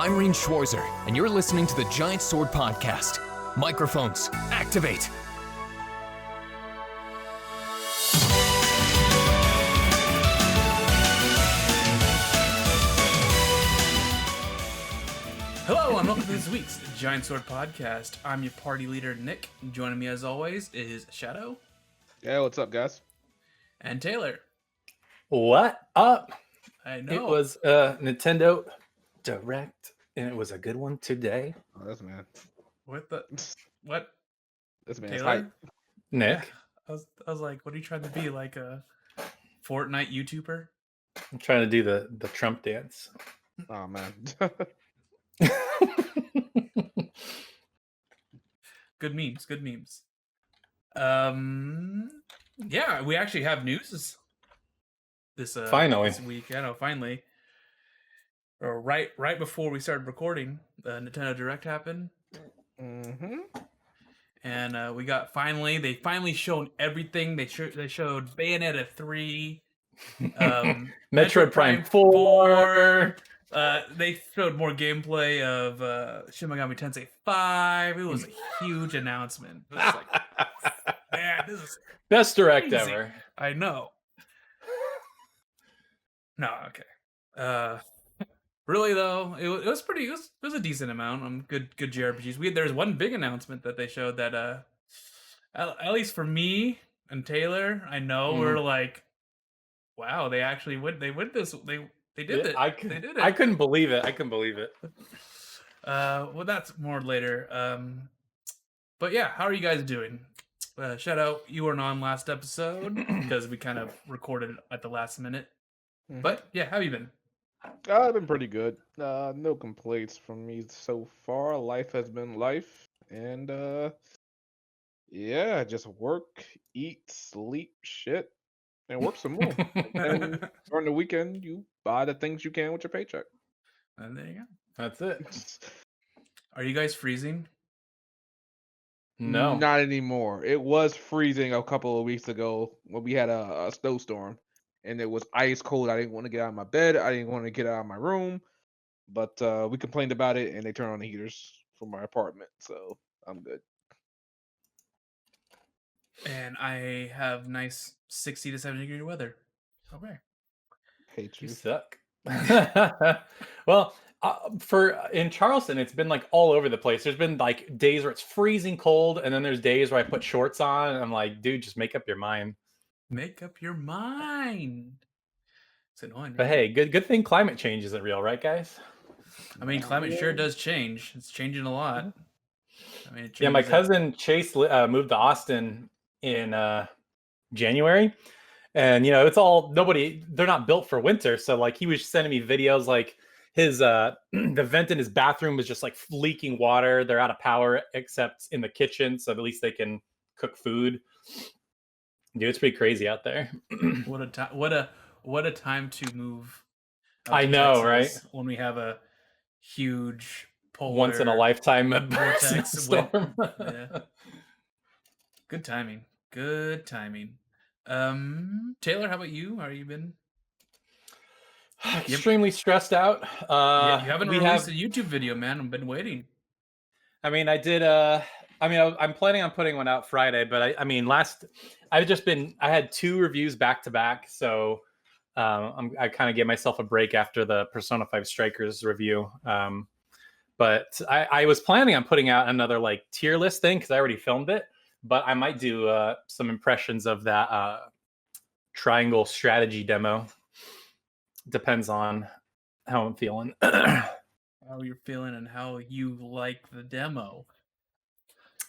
I'm Reen Schwarzer, and you're listening to the Giant Sword Podcast. Microphones, activate! Hello, and welcome to this week's Giant Sword Podcast. I'm your party leader, Nick. Joining me, as always, is Shadow. Yeah, what's up, guys? And Taylor. What up? I know. It was Nintendo Direct, and it was a good one today. Oh, this man. What? This man's Taylor? hype. Nick, I was like, what are you trying to be, like a Fortnite YouTuber? I'm trying to do the Trump dance. Oh, man. Good memes. Yeah, we actually have news this Finally. this week. I know, finally. Or right before we started recording, the Nintendo Direct happened. Mm-hmm. And they finally showed everything. They showed Bayonetta 3, Metroid Prime 4. They showed more gameplay of Shin Megami Tensei 5. It was a huge announcement. It was like, man, this is Best Direct crazy. ever. I know. No, okay. Really though, it was pretty. It was a decent amount. Good JRPGs. There's one big announcement that they showed that at least for me and Taylor, I know we're like, wow, they actually would. They would this. They did it. They did it. I couldn't believe it. Well, that's more later. But yeah, how are you guys doing? Shout out, you weren't on last episode because we kind of recorded at the last minute. Mm-hmm. But yeah, how have you been? I've been pretty good. No complaints from me so far. Life has been life. And, yeah, just work, eat, sleep, shit, and work some more. And during the weekend, you buy the things you can with your paycheck. And there you go. That's it. Are you guys freezing? No. Not anymore. It was freezing a couple of weeks ago when we had a snowstorm. And it was ice cold. I didn't want to get out of my bed. I didn't want to get out of my room. But we complained about it, and they turned on the heaters for my apartment. So I'm good. And I have nice 60 to 70 degree weather. Okay. Hate You you. suck. Well, in Charleston, it's been like all over the place. There's been like days where it's freezing cold, and then there's days where I put shorts on, and I'm like, dude, just make up your mind. Make up your mind. It's annoying. But hey, good thing climate change isn't real, right, guys? I mean, climate sure does change. It's changing a lot. I mean, Yeah, my cousin Chase moved to Austin in January, and it's all they're not built for winter, so like he was sending me videos like his the vent in his bathroom was just like leaking water. They're out of power except in the kitchen, so at least they can cook food. Dude, it's pretty crazy out there. What a time to move. I know, Texas, right? When we have a huge polar Once in a lifetime vortex snowstorm. Yeah. Good timing. Taylor, how about you? How have you been? Extremely stressed out. Yeah, you haven't released a YouTube video, man. I've been waiting. I mean, I did. I'm planning on putting one out Friday, but I had 2 reviews back to back, so I kind of gave myself a break after the Persona 5 Strikers review. But I was planning on putting out another like tier list thing because I already filmed it, but I might do some impressions of that triangle strategy demo. Depends on how I'm feeling. How you're feeling and how you like the demo.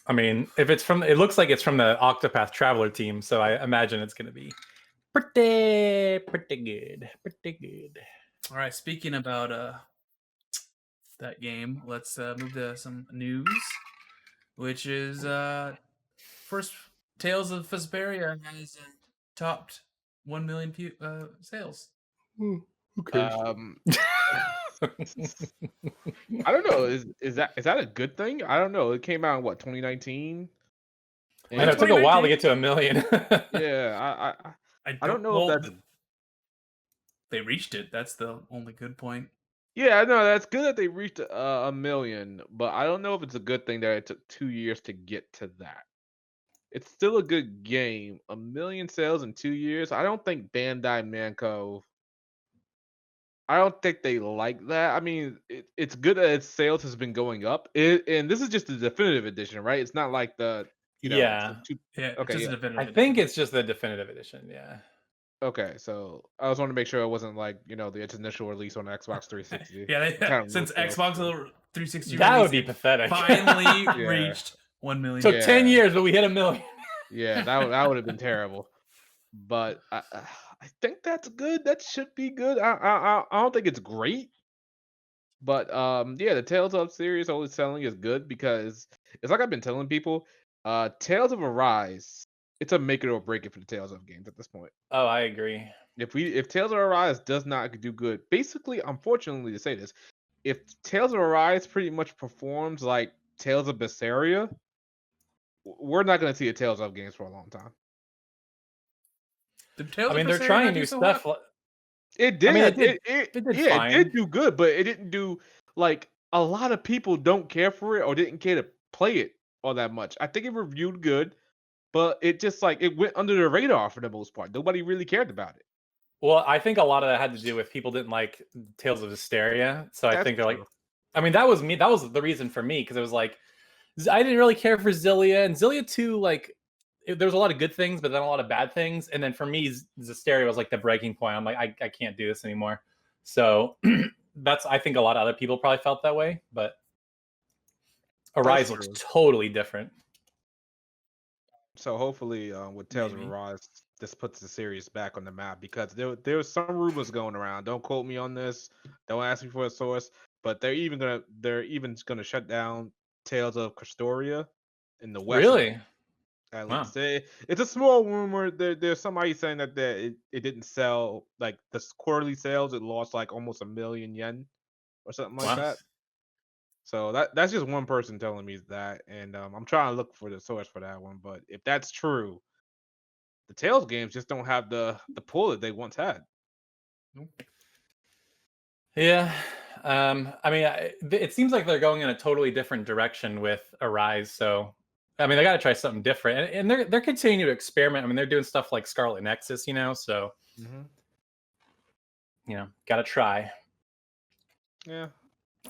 I mean, it looks like it's from the Octopath Traveler team, so I imagine it's going to be pretty good. All right, speaking about that game, let's move to some news, which is first Tales of Vesperia has topped 1 million sales. Who cares? I don't know. Is that a good thing? I don't know. It came out in what, 2019? I know it took a while to get to 1 million. Yeah, I don't know if that's. They reached it. That's the only good point. Yeah, no, that's good that they reached a million, but I don't know if it's a good thing that it took 2 years to get to that. It's still a good game. A million sales in 2 years. I don't think Bandai Namco. I don't think they like that. I mean, it's good that its sales has been going up. And this is just the definitive edition, right? It's not like the, Yeah. two. Yeah, Okay, just yeah. a definitive I edition. think it's just the definitive edition. Yeah. Okay, so I just wanted to make sure it wasn't like the initial release on Xbox 360. Yeah, It kind of since looked Xbox so. 360 That release, would be it pathetic. finally Yeah. reached 1 million. Took 10 Yeah. years, but we hit a million. Yeah, that would have been terrible. But I think that's good. That should be good. I don't think it's great, but yeah, the Tales of series always selling is good because it's like I've been telling people, Tales of Arise, it's a make it or break it for the Tales of games at this point. Oh, I agree. If Tales of Arise does not do good, basically, unfortunately to say this, if Tales of Arise pretty much performs like Tales of Vesperia, we're not going to see a Tales of games for a long time. I mean, they're trying new stuff. It did. I mean, it did Yeah, fine. it did do good, but it didn't do like a lot of people don't care for it or didn't care to play it all that much. I think it reviewed good, but it just like it went under the radar for the most part. Nobody really cared about it. Well, I think a lot of that had to do with people didn't like Tales of Hysteria, so I That's think they're like, true. I mean, that was me. That was the reason for me because it was like I didn't really care for Zillia, and Zillia 2, like there was a lot of good things, but then a lot of bad things. And then for me, Hysteria was like the breaking point. I'm like, I can't do this anymore. So that's I think a lot of other people probably felt that way, but Arise looks totally different. So hopefully, with Tales of Arise, this puts the series back on the map because there was some rumors going around. Don't quote me on this. Don't ask me for a source. But they're even gonna shut down Tales of Castoria in the West. Really? At Wow. least it's a small rumor. There's somebody saying that it didn't sell like the quarterly sales. It lost like almost 1,000,000 yen or something like that. So that's just one person telling me that, and I'm trying to look for the source for that one. But if that's true, the Tales games just don't have the pull that they once had. Yeah. I mean, it seems like they're going in a totally different direction with Arise. So, I mean, they got to try something different, and they're continuing to experiment. I mean, they're doing stuff like Scarlet Nexus, So, got to try. Yeah.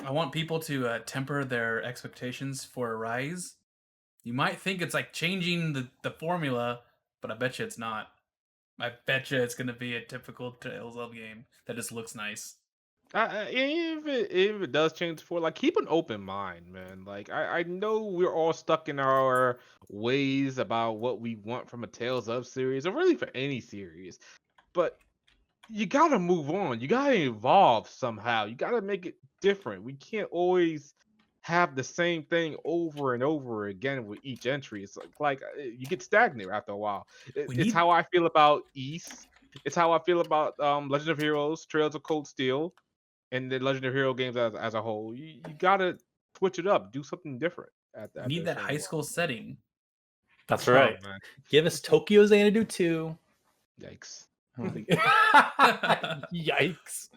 I want people to temper their expectations for Arise. You might think it's like changing the formula, but I bet you it's not. I bet you it's going to be a typical Tales of game that just looks nice. If it does change for like keep an open mind, man. Like I know we're all stuck in our ways about what we want from a Tales of series, or really for any series. But you gotta move on. You gotta evolve somehow. You gotta make it different. We can't always have the same thing over and over again with each entry. It's like you get stagnant after a while. It's how I feel about East. It's how I feel about Legend of Heroes, Trails of Cold Steel, and the Legend of Hero games as a whole. You gotta switch it up, do something different. You need that high school setting. That's right. Man. Give us Tokyo Xanadu 2. Yikes. Yikes.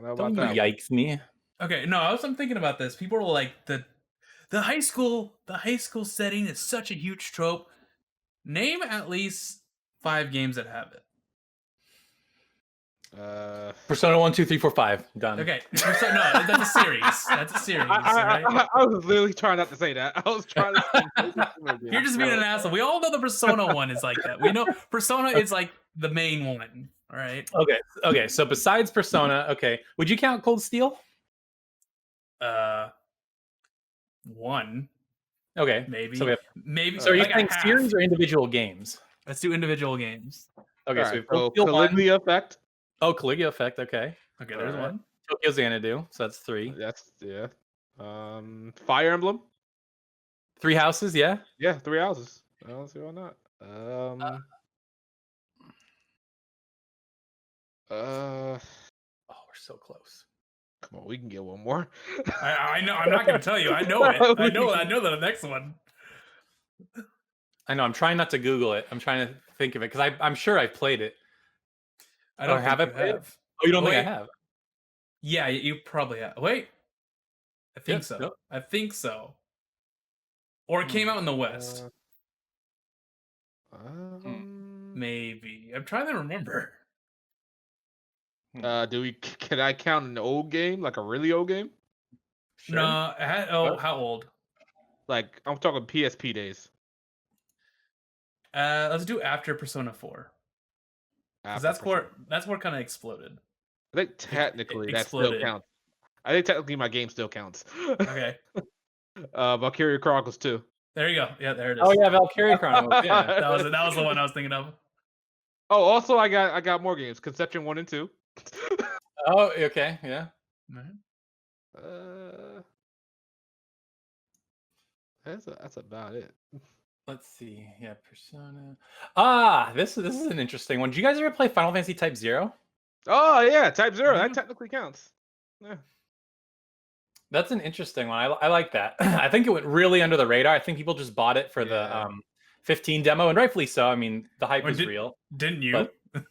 Don't yikes me. Okay, no, I'm thinking about this. People are like the high school setting is such a huge trope. Name at least 5 games that have it. Persona 1, 2, 3, 4, 5. Done. Okay. No, that's a series. That's a series. Right? I was literally trying not to say that. I was trying to You're just being an asshole. We all know the Persona one is like that. We know Persona is like the main one. All right. Okay. So besides Persona, would you count Cold Steel? 1. Okay. Maybe. So maybe. So are you saying series or individual games? Let's do individual games. Okay. Right, so Caligula Effect. Oh, Caligula Effect. Okay. Okay. There's 1. Tokyo Xanadu. So that's 3. That's Fire Emblem. 3 houses. Yeah. Yeah, 3 houses. I don't see why not. Oh, we're so close. Come on, we can get one more. I know. I'm not going to tell you. I know it. I know the next one. I know. I'm trying not to Google it. I'm trying to think of it because I'm sure I've played it. I don't have it. Oh, you don't think I have? Yeah, you probably have. Wait, I think Yep, so. yep. I think so. Or it came out in the West. Maybe. I'm trying to remember. Can I count an old game, like a really old game? Sure. No, how old? Like I'm talking PSP days. Let's do after Persona 4. Because that's where kind of exploded. I think Like, technically it that still exploded. counts. I think technically my game still counts. Okay. Valkyria Chronicles 2. There you go. Yeah, there it is. Oh yeah, Valkyria Chronicles. Yeah. That was the one I was thinking of. Oh, also I got more games. Conception 1 and 2. Oh, okay, yeah. That's about it. Let's see. Yeah, Persona. This is an interesting one. Did you guys ever play Final Fantasy Type 0? Oh yeah, Type 0. That technically counts. Yeah. That's an interesting one. I like that. I think it went really under the radar. I think people just bought it for the 15 demo, and rightfully so. I mean, the hype was real. Didn't you? But,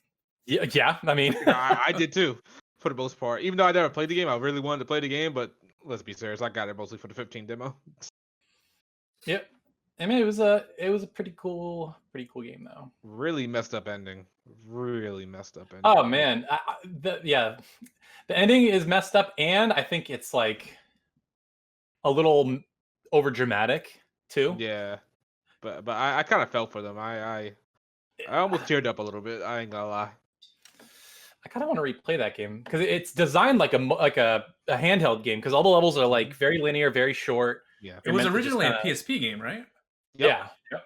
yeah, I mean, I did too, for the most part. Even though I never played the game, I really wanted to play the game. But let's be serious, I got it mostly for the 15 demo. Yep. I mean, it was a pretty cool game though. Really messed up ending. Really messed up ending. Oh man, the ending is messed up, and I think it's like a little over dramatic too. Yeah, but I kind of felt for them. I almost teared up a little bit. I ain't gonna lie. I kind of want to replay that game because it's designed like a handheld game because all the levels are like very linear, very short. Yeah, it was originally a PSP game, right? Yep. Yeah. Yep.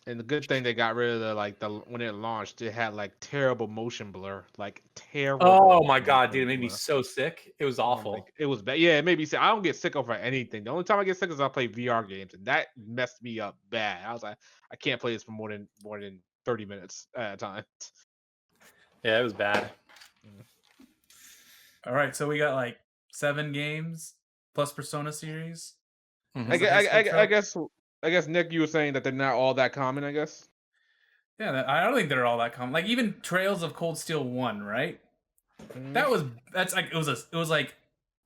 And the good thing they got rid of the when it launched, it had like terrible motion blur, like terrible. Oh my god, dude, it made me so sick. It was awful. It was bad. Yeah, it made me sick. I don't get sick over anything. The only time I get sick is I play VR games, and that messed me up bad. I was like, I can't play this for more than 30 minutes at a time. Yeah, it was bad. All right, so we got like 7 games plus Persona series. Mm-hmm. I guess Nick, you were saying that they're not all that common. I guess. Yeah, I don't think they're all that common. Like even Trails of Cold Steel 1, right? That's like it was like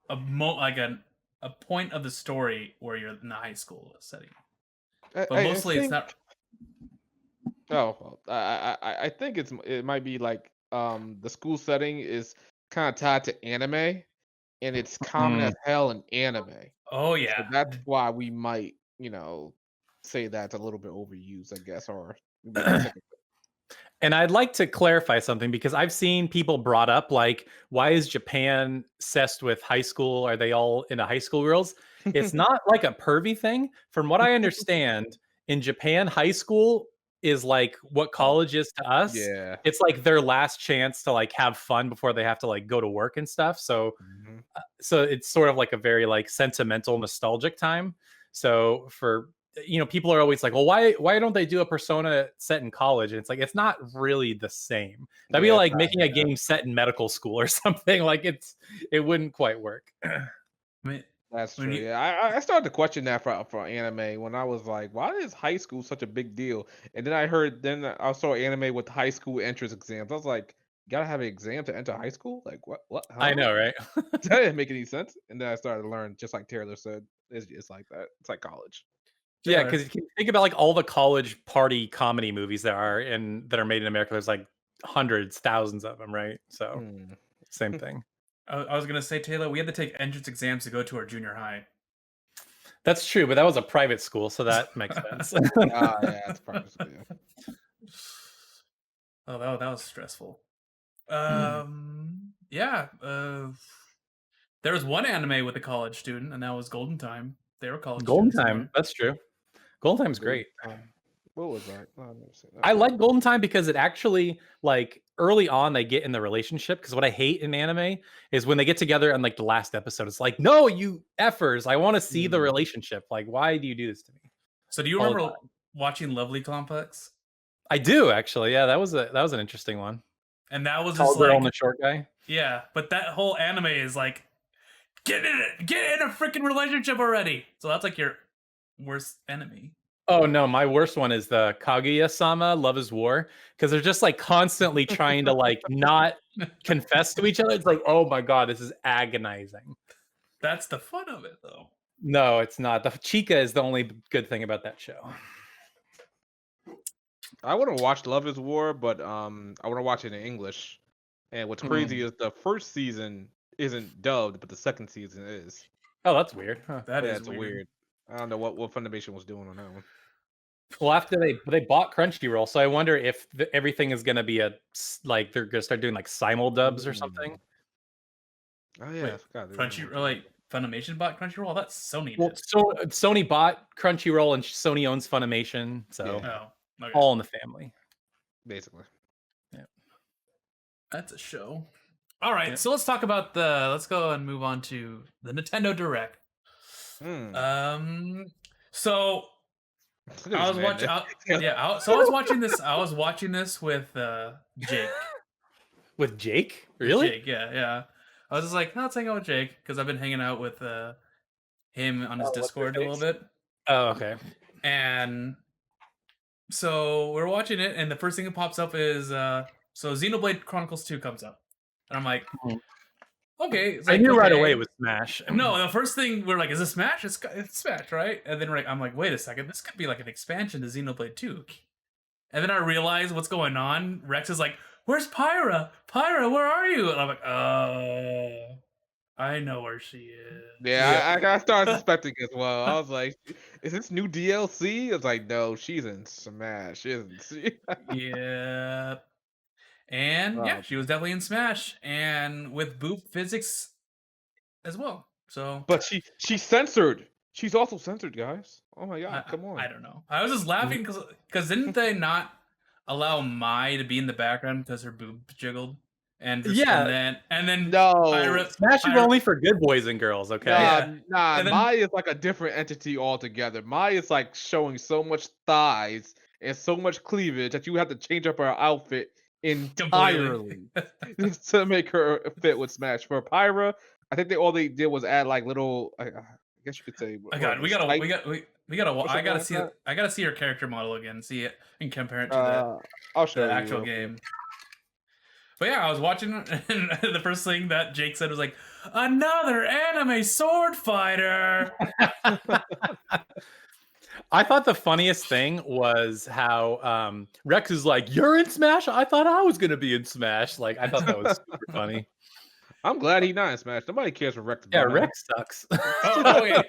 a point of the story where you're in the high school setting. But mostly it's not. Oh, I think it might be like the school setting is kind of tied to anime, and it's common as hell in anime. Oh yeah, so that's why we might say that's a little bit overused, I guess, or. And I'd like to clarify something because I've seen people brought up like, why is Japan obsessed with high school? Are they all into high school girls? It's not like a pervy thing. From what I understand, in Japan, high school is like what college is to us. Yeah. It's like their last chance to like have fun before they have to like go to work and stuff. So, so it's sort of like a very like sentimental, nostalgic time. So for people are always like, well, why don't they do a Persona set in college? And it's like, it's not really the same. That'd be like making a game set in medical school or something. Like it wouldn't quite work. That's true. I started to question that for anime when I was like, why is high school such a big deal? And then I saw anime with high school entrance exams. I was like, you gotta have an exam to enter high school? Like what? Huh? I know, right? That didn't make any sense. And then I started to learn, just like Taylor said, it's like that. It's like college. Yeah, because you can think about like all the college party comedy movies that are made in America. There's like hundreds, thousands of them, right? So same thing. I was gonna say, Taylor, we had to take entrance exams to go to our junior high. That's true, but that was a private school, so that makes sense. Yeah, it's private school. Yeah. Oh, that was stressful. Yeah. There was one anime with a college student, and that was Golden Time. They were college. Golden Time, that's true. Golden Time's great. What was that? Oh, I've never seen that. I like Golden Time because it actually, like, early on they get in the relationship. Because what I hate in anime is when they get together and like the last episode, it's like, no, you effers, I want to see the relationship. Like, why do you do this to me? So do you remember watching Lovely Complex? I do actually. Yeah, that was an interesting one. And that was Tall just girl like and the short guy. Yeah, but that whole anime is like, get in a freaking relationship already. So that's like your worst enemy. Oh no, my worst one is the Kaguya-sama Love is War, because they're just like constantly trying to like not confess to each other. It's like, oh my god, this is agonizing. That's the fun of it, though. No, it's not. The Chica is the only good thing about that show. I want to watch Love Is War, but I want to watch it in English. And what's crazy is the first season isn't dubbed, but the second season is. Oh, that's weird. Huh. That Yeah, is it's weird. weird. I don't know what Funimation was doing on that one. Well, after they bought Crunchyroll, so I wonder if everything is going to be like they're going to start doing like simul dubs or something. Oh yeah, Wait, I forgot. Crunchyroll, like Funimation bought Crunchyroll. That's Sony. Well, Did. so Sony bought Crunchyroll and Sony owns Funimation, so Yeah. Oh, okay. all in the family. Basically. Yeah, That's a show. All right, Yeah. so let's talk about let's go and move on to the Nintendo Direct. So I was watching. So I was watching this. I was watching this with Jake. with Jake, really? Jake, yeah. I was just like, let's hang out with Jake because I've been hanging out with him on his Discord a little bit. Oh, okay. And so we're watching it, and the first thing that pops up is so Xenoblade Chronicles 2 comes up, and I'm like, okay. It's I like, knew right okay. away it was Smash. No, the first thing we're like, is it Smash? It's Smash, right? And then I'm like, wait a second, this could be like an expansion to Xenoblade 2. And then I realize what's going on. Rex is like, where's Pyra? Pyra, where are you? And I'm like, oh, I know where she is. Yeah, I started suspecting as well. I was like, is this new DLC? It's like, no, she's in Smash, isn't she? Yeah. And yeah, she was definitely in Smash. And with Boop physics as well. So But she's censored. She's also censored, guys. Oh my god, come on. I don't know. I was just laughing because didn't they not allow Mai to be in the background because her boob jiggled? And just, Yeah. and then No. Pyra, Smash is only for good boys and girls, okay? Nah, And then- Mai is like a different entity altogether. Mai is like showing so much thighs and so much cleavage that you have to change up her outfit entirely to make her fit with Smash. For Pyra, I think all they did was add like little. I guess you could say. I gotta see that? I gotta see her character model again, see it and compare it to I'll show the you actual real quick. game. But yeah, I was watching, and the first thing that Jake said was like, "Another anime sword fighter." I thought the funniest thing was how Rex is like, "You're in Smash? I thought I was gonna be in Smash." Like, I thought that was super funny. I'm glad he's not in Smash. Nobody cares for Rex. Yeah, Rex sucks. Oh,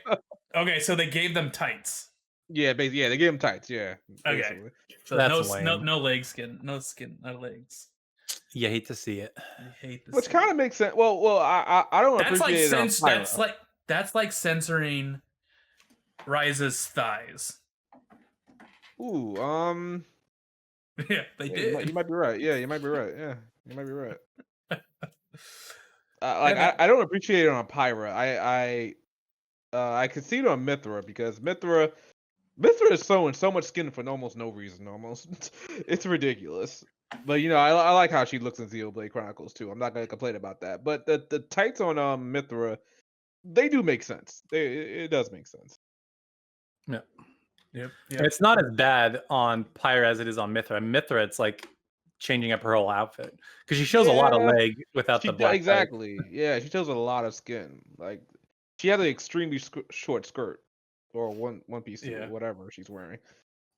okay, so they gave them tights. Yeah, basically, yeah, they gave him tights. Yeah. Okay. Basically. So That's no lame. leg skin, no legs. You hate to see it. I hate this. Which kind of makes sense. Well, I don't that's like appreciate it. that's like censoring Ryze's thighs. Ooh, Yeah, they did. You might be right. Yeah, you might be right. Yeah, you might be right. I don't appreciate it on Pyra. I can see it on Mithra because Mithra is showing so much skin for almost no reason. Almost, it's ridiculous. But I like how she looks in Xenoblade Chronicles too. I'm not gonna complain about that. But the tights on Mithra, they do make sense. It does make sense. Yeah. Yep. It's not as bad on Pyra as it is on Mithra. Mithra, it's like changing up her whole outfit because she shows a lot of leg without the black. Exactly. Yeah, she shows a lot of skin. Like she had an extremely short skirt or one piece or whatever she's wearing.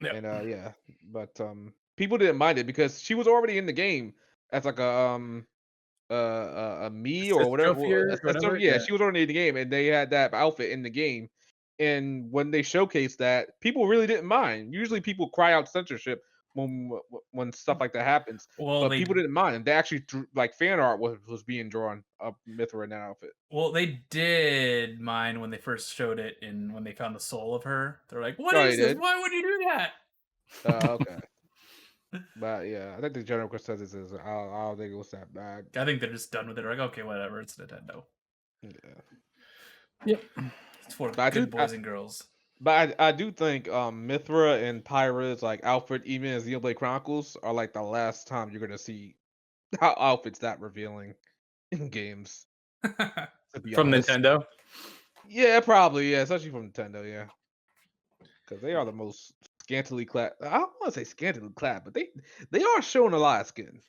Yep. And but people didn't mind it because she was already in the game as like a me or whatever. Yeah, she was already in the game, and they had that outfit in the game. And when they showcased that, people really didn't mind. Usually, people cry out censorship when stuff like that happens. Well, but people didn't mind, and they actually like fan art was being drawn of Mithra in that outfit. Well, they did mind when they first showed it, and when they found the soul of her, they're like, "What is this? Why would you do that?" Okay. But yeah, I think the general consensus is I don't think it was that bad. I think they're just done with it. They're like, okay, whatever, it's Nintendo. Yeah. Yep. It's for good boys and girls. But I do think Mithra and Pyra's like outfit, even as Xenoblade Chronicles, are like the last time you're gonna see how outfits that revealing in games. From Nintendo? Yeah, probably. Yeah, especially from Nintendo. Yeah, because they are the most scantily clad. I don't want to say scantily clad, but they are showing a lot of skin.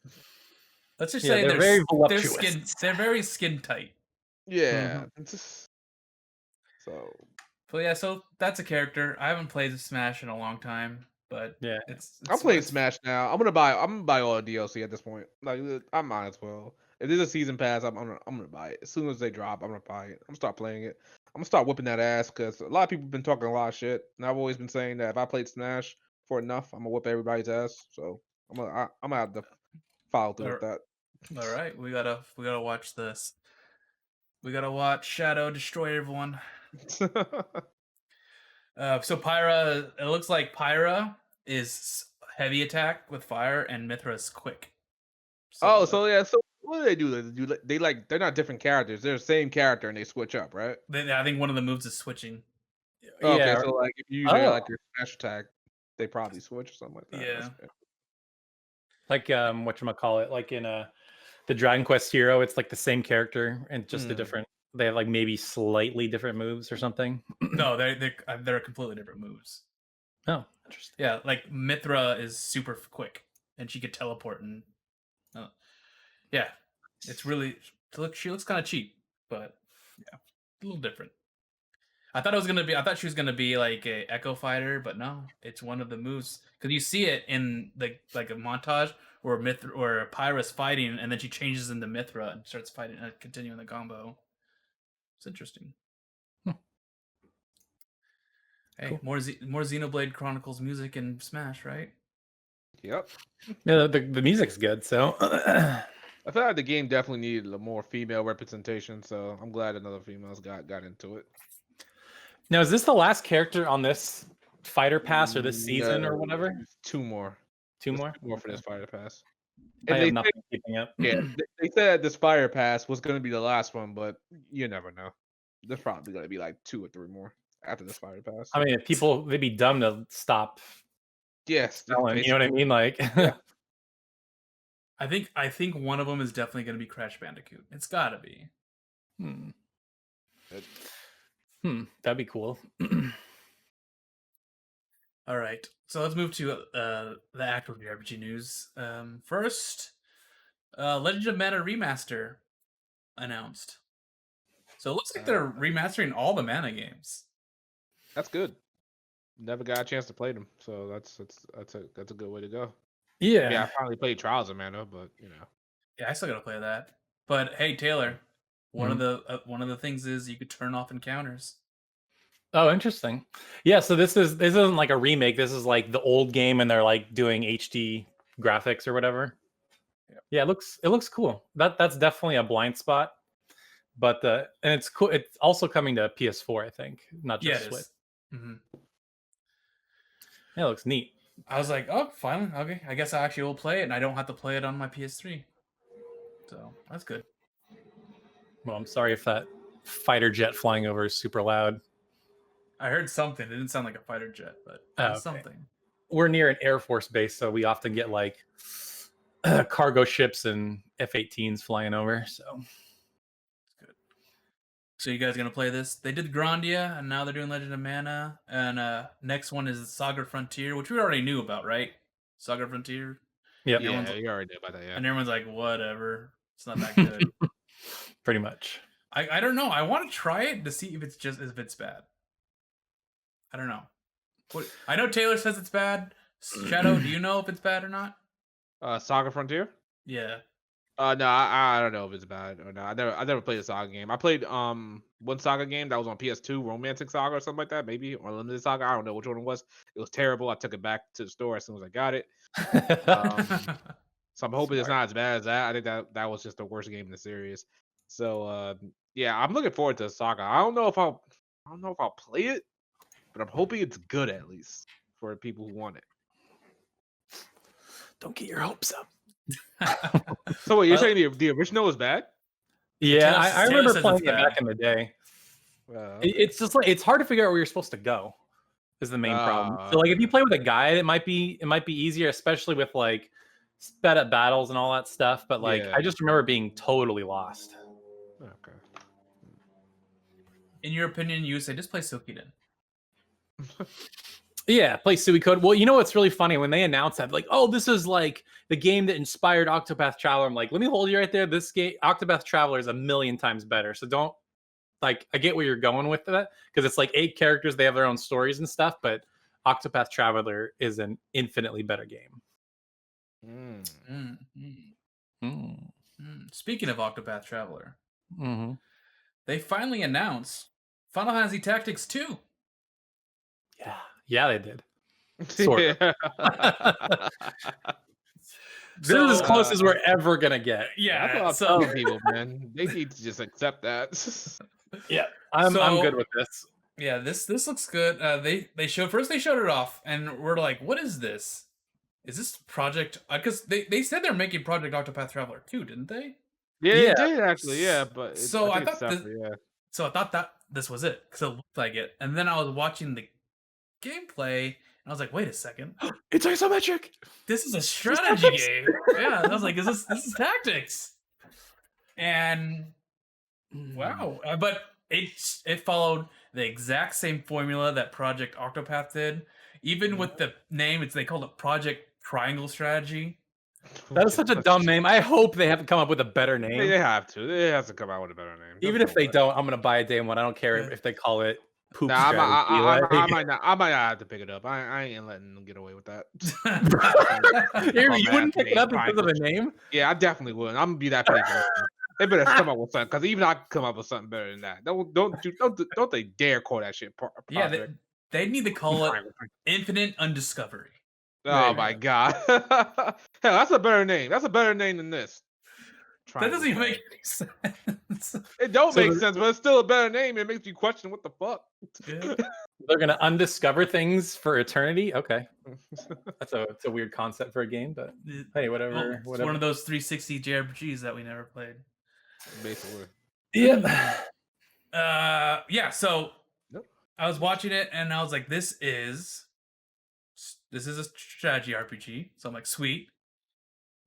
Let's just Yeah, say they're very their voluptuous. skin. They're very skin tight. Yeah. So But yeah, so that's a character. I haven't played Smash in a long time, but Yeah. I'm playing it's Smash now. I'm gonna buy all the DLC at this point. Like I might as well. If there's a season pass, I'm gonna buy it as soon as they drop. I'm gonna buy it. I'm gonna start playing it. I'm gonna start whipping that ass because a lot of people have been talking a lot of shit, and I've always been saying that if I played Smash for enough, I'm gonna whip everybody's ass. So I'm gonna have to follow through with that. all right. We gotta watch this. We gotta watch Shadow destroy everyone. So Pyra, it looks like Pyra is heavy attack with fire, and Mithra's quick. So what do they do? They're not different characters. They're the same character and they switch up, right? I think one of the moves is switching. Okay, Yeah. so like if you use your smash attack, they probably switch or something like that. Yeah. Like whatchamacallit, like in the Dragon Quest Hero, it's like the same character and just a different. They have like maybe slightly different moves or something. No, they're completely different moves. Oh, interesting. Yeah, like Mithra is super quick, and she could teleport, and yeah, it's really she looks kind of cheap, but yeah, a little different. I thought she was gonna be like a Echo Fighter, but no, it's one of the moves because you see it in like a montage where Mithra or Pyra's fighting, and then she changes into Mithra and starts fighting and continuing the combo. It's interesting. Hey, Cool. more Xenoblade Chronicles music in Smash, right? Yep. Yeah, the music's good. So I feel like the game definitely needed a more female representation, so I'm glad another females got into it. now, is this the last character on this fighter pass or this season or whatever? There's two more. Two more? Two more for this fighter pass. I And have they nothing keeping up. yeah, they said this fire pass was going to be the last one, but you never know. There's probably going to be like 2 or 3 more after this fire pass. I mean, if people, they'd be dumb to stop Yes, selling. You know what I mean? Like, Yeah. I think one of them is definitely going to be Crash Bandicoot. It's got to be. That'd be cool. All right, so let's move to the actual JRPG news. First, Legend of Mana Remaster announced. So it looks like they're remastering all the Mana games. That's good. Never got a chance to play them, so that's a good way to go. Yeah. Yeah, I finally played Trials of Mana, but you know. Yeah, I still gotta play that. But hey, Taylor, one of the things is you could turn off encounters. Oh, interesting. Yeah, so this isn't like a remake. This is like the old game, and they're like doing HD graphics or whatever. Yeah, it looks cool. That's definitely a blind spot. But and it's cool. It's also coming to PS4, I think, not just Switch. Mm-hmm. Yeah, it looks neat. I was like, oh, finally, okay. I guess I actually will play it, and I don't have to play it on my PS3. So that's good. Well, I'm sorry if that fighter jet flying over is super loud. I heard something. It didn't sound like a fighter jet, but something. We're near an Air Force base, so we often get like cargo ships and F-18s flying over. So good. So you guys gonna play this? They did Grandia, and now they're doing Legend of Mana. And next one is Saga Frontier, which we already knew about, right? Saga Frontier. Yeah, you already knew about that. Yeah, and everyone's like, whatever. It's not that good. Pretty much. I don't know. I want to try it to see if it's bad. I don't know. I know Taylor says it's bad. Shadow, do you know if it's bad or not? Saga Frontier? Yeah. No, I don't know if it's bad or not. I never played a Saga game. I played one Saga game that was on PS2, Romantic Saga or something like that, maybe, or Limited Saga. I don't know which one it was. It was terrible. I took it back to the store as soon as I got it. So I'm hoping it's not as bad as that. I think that was just the worst game in the series. So yeah, I'm looking forward to Saga. I don't know if I'll play it, but I'm hoping it's good at least for people who want it. Don't get your hopes up. So wait, you're saying the original is bad? Yeah, I remember playing it back in the day. Okay. It's just like it's hard to figure out where you're supposed to go. Is the main problem. So like if you play with a guide, it might be easier, especially with like sped up battles and all that stuff. But like I just remember being totally lost. Okay. In your opinion, you would say just play Silkiden. Yeah, play Suicode. Well, you know what's really funny when they announced that, like, oh, this is like the game that inspired Octopath Traveler. I'm like, let me hold you right there. This game, Octopath Traveler, is a million times better. So don't like. I get where you're going with that because it's like 8 characters. They have their own stories and stuff, but Octopath Traveler is an infinitely better game. Speaking of Octopath Traveler, Mm-hmm. they finally announced Final Fantasy Tactics 2. Yeah, they did. Sort of. Yeah. This is as close as we're ever gonna get. That's what I'm telling people, man. They need to just accept that. Yeah, I'm good with this. Yeah, this looks good. They showed it off, and we're like, what is this? Is this Project? Because they said they're making Project Octopath Traveler 2, didn't they? Yeah, it did actually. Yeah, but I thought that this was it because it looked like it, and then I was watching the gameplay, and I was like, wait a second, it's isometric. This is a strategy game. Yeah, I was like, this is tactics, and wow, but it followed the exact same formula that Project Octopath did. Even with the name, they called it Project Triangle Strategy. That is such a dumb name. I hope they haven't come up with a better name. They have to. They have to come out with a better name. Even if they don't, I'm gonna buy a day one. I don't care if they call it poop strategy. I might not have to pick it up. I ain't letting them get away with that. You wouldn't pick it up because of the name? Yeah, I definitely wouldn't. I'm gonna be that patient. They better come up with something, because even I can come up with something better than that. Don't they dare call that shit project. Yeah, they need to call it Infinite Undiscovery. Oh my god. Hell, that's a better name. That's a better name than this. That doesn't even make any sense. It don't make sense, but it's still a better name. It makes you question what the fuck. Yeah. They're gonna undiscover things for eternity. Okay, it's a weird concept for a game, but hey, whatever. It's one of those 360 JRPGs that we never played. Basically. Yeah. Yeah. So Nope. I was watching it, and I was like, this is a strategy RPG. So I'm like, sweet.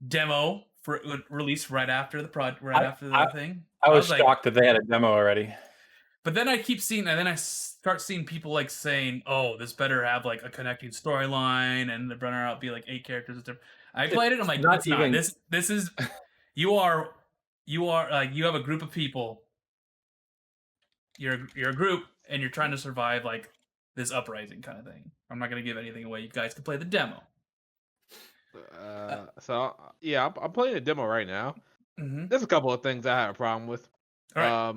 Demo for release right after the thing. I was shocked that they had a demo already. But then I start seeing people like saying, "Oh, this better have like a connecting storyline, and the runner out be like 8 characters." I played it. I'm like, not even this is you are like you have a group of people. You're a group, and you're trying to survive like this uprising kind of thing. I'm not gonna give anything away. You guys can play the demo. So yeah, I'm playing the demo right now. Mm-hmm. There's a couple of things I have a problem with. All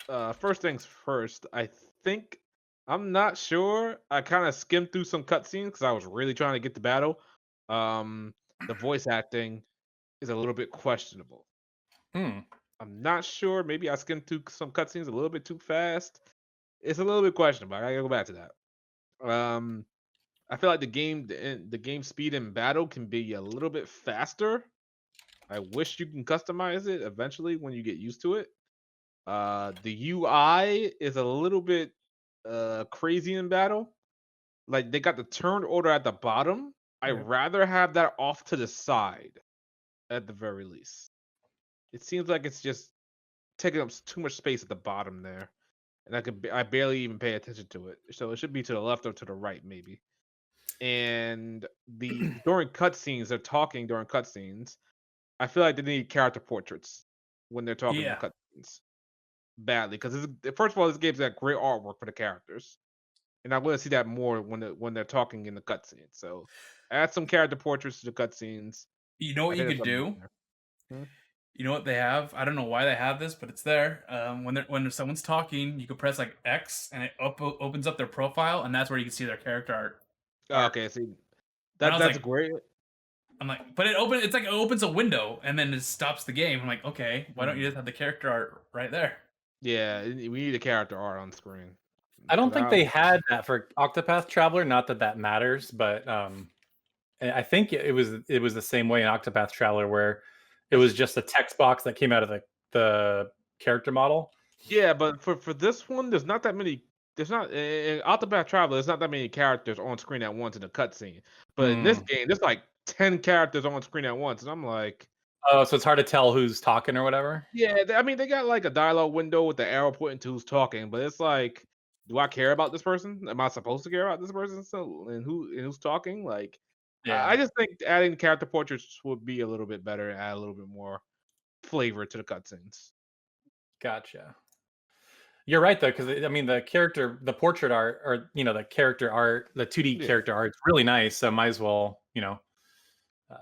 right. First things first, I'm not sure. I kind of skimmed through some cutscenes because I was really trying to get the battle. The voice acting is a little bit questionable. I'm not sure. Maybe I skimmed through some cutscenes a little bit too fast. It's a little bit questionable. I gotta go back to that. I feel like the game speed in battle can be a little bit faster. I wish you can customize it eventually when you get used to it. The UI is a little bit crazy in battle. Like, they got the turn order at the bottom. I'd rather have that off to the side at the very least. It seems like it's just taking up too much space at the bottom there. And I barely even pay attention to it. So it should be to the left or to the right, maybe. And during cutscenes, they're talking during cutscenes. I feel like they need character portraits when they're talking in cutscenes badly, because first of all, this game's got great artwork for the characters, and I want to see that more when they're talking in the cutscenes. So add some character portraits to the cutscenes. You know what you could do? You know what they have? I don't know why they have this, but it's there. When someone's talking, you can press like X, and it opens up their profile, and that's where you can see their character art. Okay, see, that's like, great. I'm like, but it opens a window, and then it stops the game. I'm like, okay, why don't you just have the character art right there? Yeah, we need a character art on screen. I don't think they had that for Octopath Traveler. Not that matters, but I think it was the same way in Octopath Traveler, where it was just a text box that came out of the character model. Yeah, but for this one, there's not that many. There's not in Octopath Traveler. There's not that many characters on screen at once in the cutscene. But in this game, there's like 10 characters on screen at once, and I'm like, oh, so it's hard to tell who's talking or whatever. Yeah, I mean, they got like a dialogue window with the arrow pointing to who's talking, but it's like do I care about this person? Am I supposed to care about this person? So and who's talking? Like, I just think adding character portraits would be a little bit better and add a little bit more flavor to the cutscenes. Gotcha. You're right though, because I mean the portrait art, or the character art, the 2D Yeah. character art, is really nice. So might as well uh,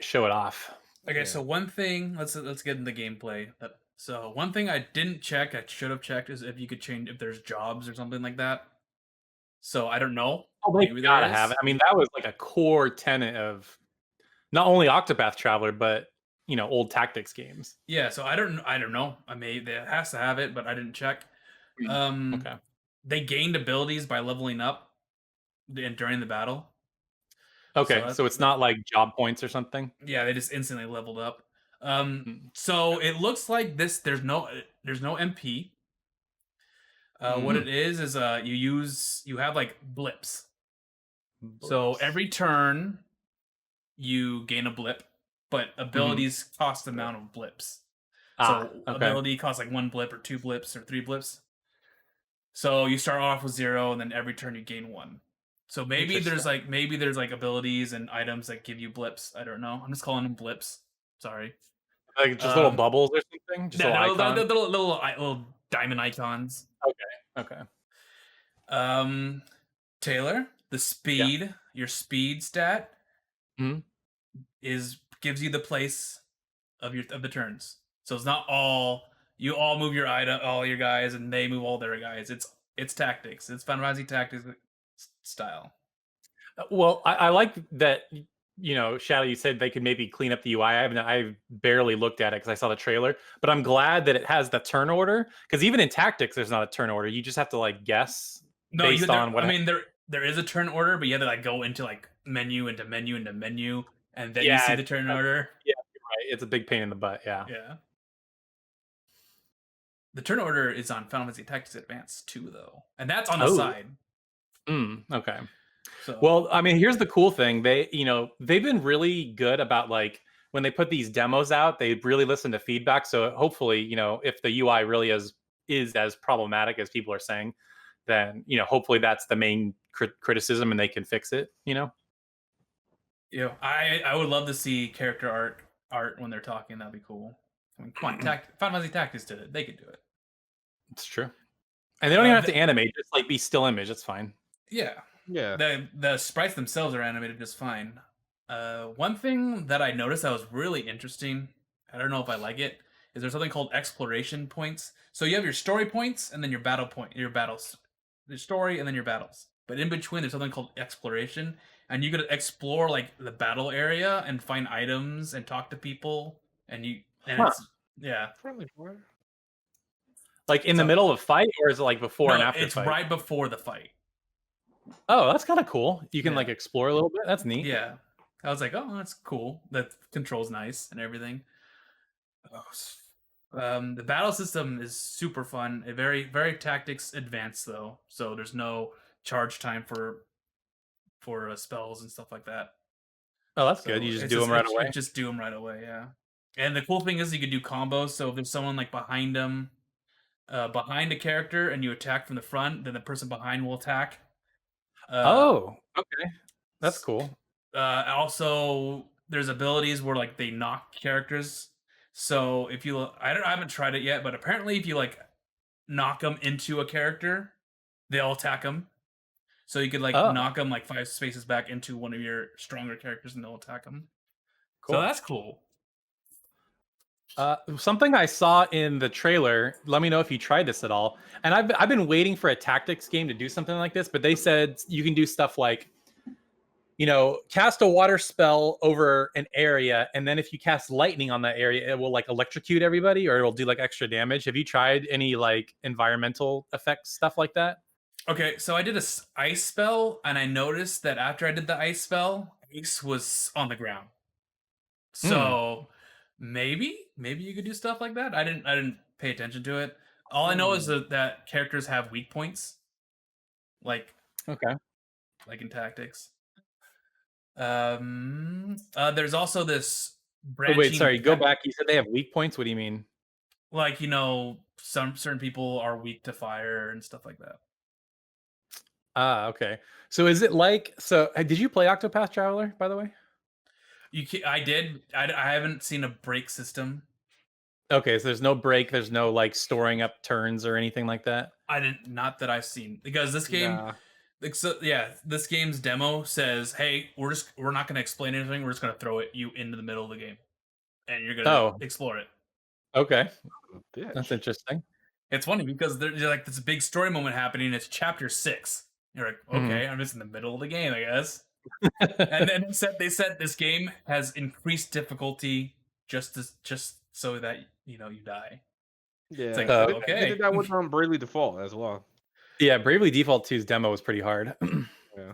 show it off. Okay, Yeah. so one thing, let's get into gameplay. So one thing I didn't check, I should have checked, is if you could change if there's jobs or something like that. So I don't know. Oh, they Maybe gotta there have is. it. I mean, that was like a core tenet of not only Octopath Traveler, but old tactics games. Yeah, so I don't know. I may it has to have it, but I didn't check. Okay. They gained abilities by leveling up during the battle. Okay, so it's not like job points or something. Yeah, they just instantly leveled up. Mm. So it looks like this. There's no MP. What it is you have like blips. So every turn you gain a blip, but abilities cost the amount of blips. So ability costs like 1 blip or 2 blips or 3 blips. So you start off with 0, and then every turn you gain 1. So maybe there's like abilities and items that give you blips. I don't know. I'm just calling them blips. Sorry. Like just little bubbles or something. Just little diamond icons. Okay. Taylor, the speed, your speed stat Mhm. gives you the place of the turns. So it's not you all move your all your guys, and they move all their guys. It's tactics. It's Final Fantasy Tactics style. Well, I like that. Shadow, you said they could maybe clean up the UI. I barely looked at it because I saw the trailer, but I'm glad that it has the turn order, because even in tactics, there's not a turn order. You just have to like guess based on what. I mean, there is a turn order, but you have to like go into like menu into menu into menu, and then you Yeah, see the turn order. Yeah, you're right. It's a big pain in the butt. Yeah. Yeah. The turn order is on Final Fantasy Tactics Advance 2, though, and that's on the side. Okay. So, well, I mean, here's the cool thing. They've been really good about like when they put these demos out, they really listen to feedback. So hopefully, if the UI really is as problematic as people are saying, then hopefully that's the main criticism and they can fix it. Yeah, I would love to see character art when they're talking. That'd be cool. I mean, come on, Final Fantasy Tactics did it. They could do it. It's true. And they don't even have to animate, just like be still image. That's fine. Yeah. Yeah. The sprites themselves are animated just fine. One thing that I noticed that was really interesting, I don't know if I like it, is there's something called exploration points. So you have your story points and then your battles. Your story and then your battles. But in between there's something called exploration, and you could explore like the battle area and find items and talk to people, and it's Friendly fire. Like in the middle of a fight, or is it like before and after? It's fight? right before the fight. Oh, that's kind of cool. You can like explore a little bit. That's neat. Yeah. I was like, oh, that's cool. That control's nice and everything. The battle system is super fun. Very, very tactics advanced though. So there's no charge time for spells and stuff like that. Oh, that's good. You just do them right away. Just do them right away, yeah. And the cool thing is you can do combos. So if there's someone like behind them, behind a character, and you attack from the front, then the person behind will attack. Okay, that's cool. Also, there's abilities where like they knock characters. So if you, I haven't tried it yet, but apparently if you like knock them into a character, they'll attack them. So you could like knock them like 5 spaces back into one of your stronger characters, and they'll attack them. Cool. So that's cool. Something I saw in the trailer, let me know if you tried this at all. And I've been waiting for a tactics game to do something like this, but they said you can do stuff like, cast a water spell over an area, and then if you cast lightning on that area, it will like electrocute everybody, or it will do like extra damage. Have you tried any like environmental effects stuff like that? Okay, so I did a ice spell, and I noticed that after I did the ice spell, ice was on the ground. So maybe you could do stuff like that. I didn't pay attention to it. All I know is that characters have weak points, like in tactics. There's also this branching. Oh, wait, sorry, go back. You said they have weak points. What do you mean? Like, some certain people are weak to fire and stuff like that. Okay. So is it like did you play Octopath Traveler, by the way? I did. I haven't seen a break system. Okay, so there's no break, there's no like storing up turns or anything like that. I didn't. Not that I've seen, because this game. Nah. Like, so, yeah, this game's demo says, "Hey, we're not going to explain anything. We're just going to throw you into the middle of the game, and you're going to Oh, explore it." okay. That's Bitch. interesting. It's funny because there's like this big story moment happening. It's chapter 6. You're like, okay, I'm just in the middle of the game, I guess. And then they said this game has increased difficulty just so that you die. Yeah. It's like, They okay, did that with Bravely Default as well. Yeah, Bravely Default 2's demo was pretty hard. Yeah.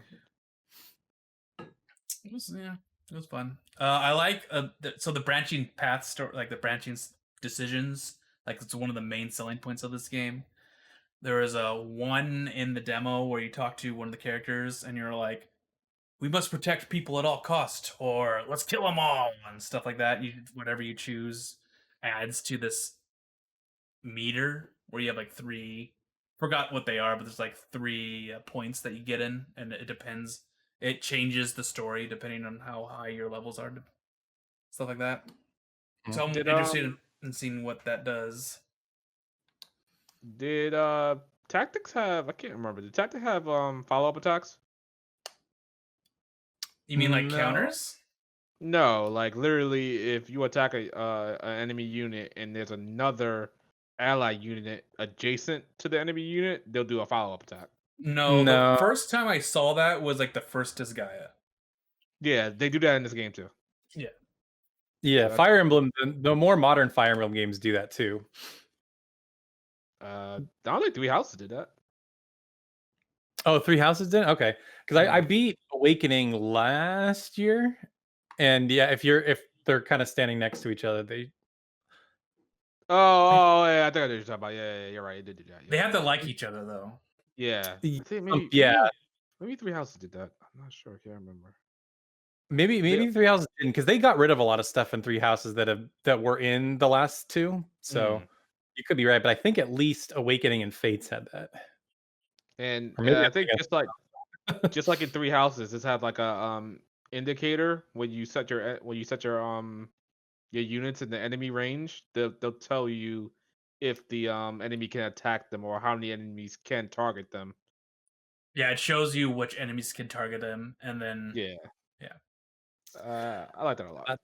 It was fun. I like the branching path story, like the branching decisions. Like, it's one of the main selling points of this game. There is a one in the demo where you talk to one of the characters and you're like, "We must protect people at all cost," or "Let's kill them all," and stuff like that. Whatever you choose adds to this meter where you have like three. Forgot what they are, but there's like three points that you get in, and it depends. It changes the story depending on how high your levels are, stuff like that. So I'm Did interested in seeing what that does. did Tactics have? I can't remember. Did Tactics have follow-up attacks? You mean like No. counters? No, like literally, if you attack an enemy unit and there's another ally unit adjacent to the enemy unit, they'll do a follow-up attack. No, No. the first time I saw that was like the first Disgaea. Yeah, they do that in this game too. Yeah. Yeah, that's- Fire Emblem, the more modern Fire Emblem games do that too. I don't think Three Houses did that. Oh, Three Houses did? Okay. Because I Yeah. beat Awakening last year. And yeah, if they're kind of standing next to each other, they Oh, yeah, I think I know what you're talking about. Yeah, you're right. It did do that. They have to like each other though. Yeah, I think yeah. maybe Three Houses did that. I'm not sure. I can't remember. Maybe Three Houses didn't, because they got rid of a lot of stuff in Three Houses that were in the last two. So you could be right, but I think at least Awakening and Fates had that. And Or maybe I I'm think thinking- just like in Three Houses, this had like a indicator when you set your your units in the enemy range. They'll tell you if the enemy can attack them or how many enemies can target them. Yeah, it shows you which enemies can target them, and then Yeah. I like that a lot.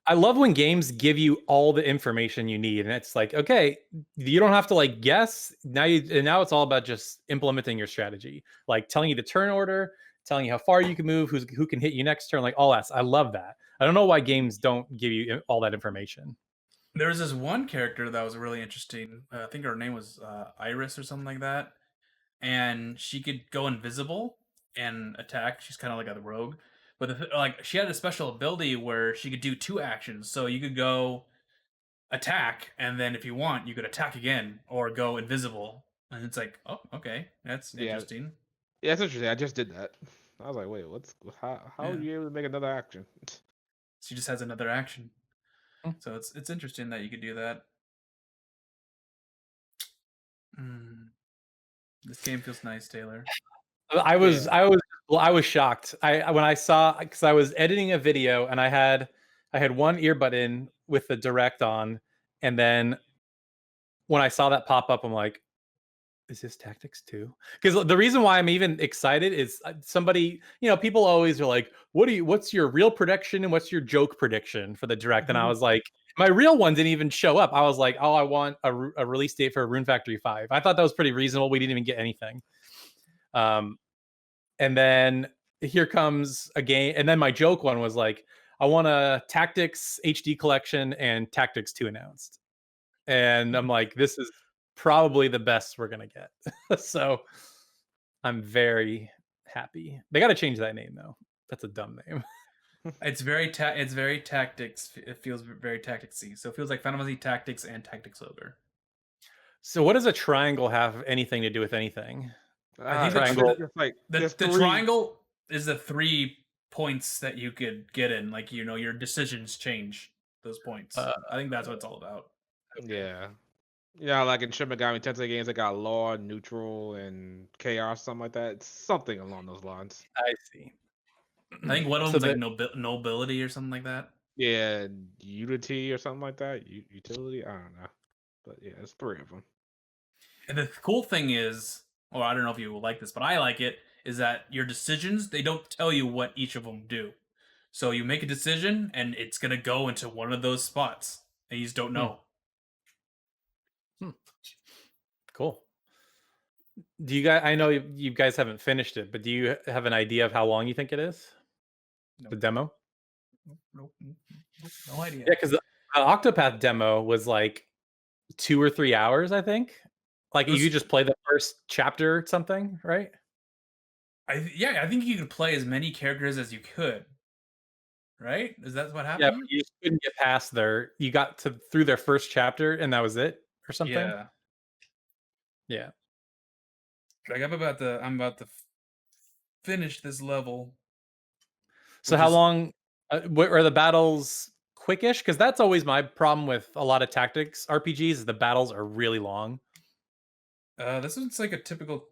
I love when games give you all the information you need, and it's like, okay, you don't have to like guess. Now it's all about just implementing your strategy, like telling you the turn order, telling you how far you can move, who can hit you next turn, like all that. I love that. I don't know why games don't give you all that information. there was this one character that was really interesting. I think her name was Iris or something like that, and she could go invisible and attack. She's kind of like a rogue, but like she had a special ability where she could do two actions. So you could go attack, and then if you want, you could attack again or go invisible. And it's like, oh, okay, that's interesting. Yeah, that's interesting. I just did that. I was like, wait, how Yeah. are you able to make another action? She just has another action. Hmm. So it's interesting that you could do that. This game feels nice, Taylor. I was shocked. When I saw, because I was editing a video and I had one earbud in with the direct on, and then when I saw that pop up, I'm like, is this Tactics 2? Because the reason why I'm even excited is somebody, people always are like, what's your real prediction and what's your joke prediction for the direct? And I was like, my real one didn't even show up. I was like, oh, I want a release date for Rune Factory 5. I thought that was pretty reasonable. We didn't even get anything. And then here comes a game. And then my joke one was like, I want a Tactics HD collection and Tactics 2 announced. And I'm like, this is probably the best we're going to get. So I'm very happy. They got to change that name though. That's a dumb name. It's very tactics. It feels very tacticsy. So it feels like Final Fantasy Tactics and Tactics Ogre. So what does a triangle have anything to do with anything? I think triangle. The triangle is the 3 points that you could get in. Like, your decisions change those points. I think that's what it's all about. Yeah. Yeah, like in Shin Megami Tensei games, they got law, neutral, and chaos, something like that. It's something along those lines. I see. I think one of So them's like nobility or something like that. Yeah, unity or something like that. Utility, I don't know, but yeah, it's 3 of them. And the cool thing is, or I don't know if you will like this, but I like it, is that your decisions, they don't tell you what each of them do. So you make a decision and it's going to go into one of those spots and you just don't know. Cool. Do you guys? I know you guys haven't finished it, but do you have an idea of how long you think it is? No. The demo? Nope. No idea. Yeah, because the Octopath demo was like 2 or 3 hours, I think. Like you could just play the first chapter or something, right? I think you could play as many characters as you could. Right? Is that what Yeah, happened? but you just couldn't get past you got through their first chapter and that was it or something. Yeah. Yeah. Like I'm about to finish this level. So how long are the battles quickish? Because that's always my problem with a lot of tactics RPGs. Is the battles are really long. This one's like a typical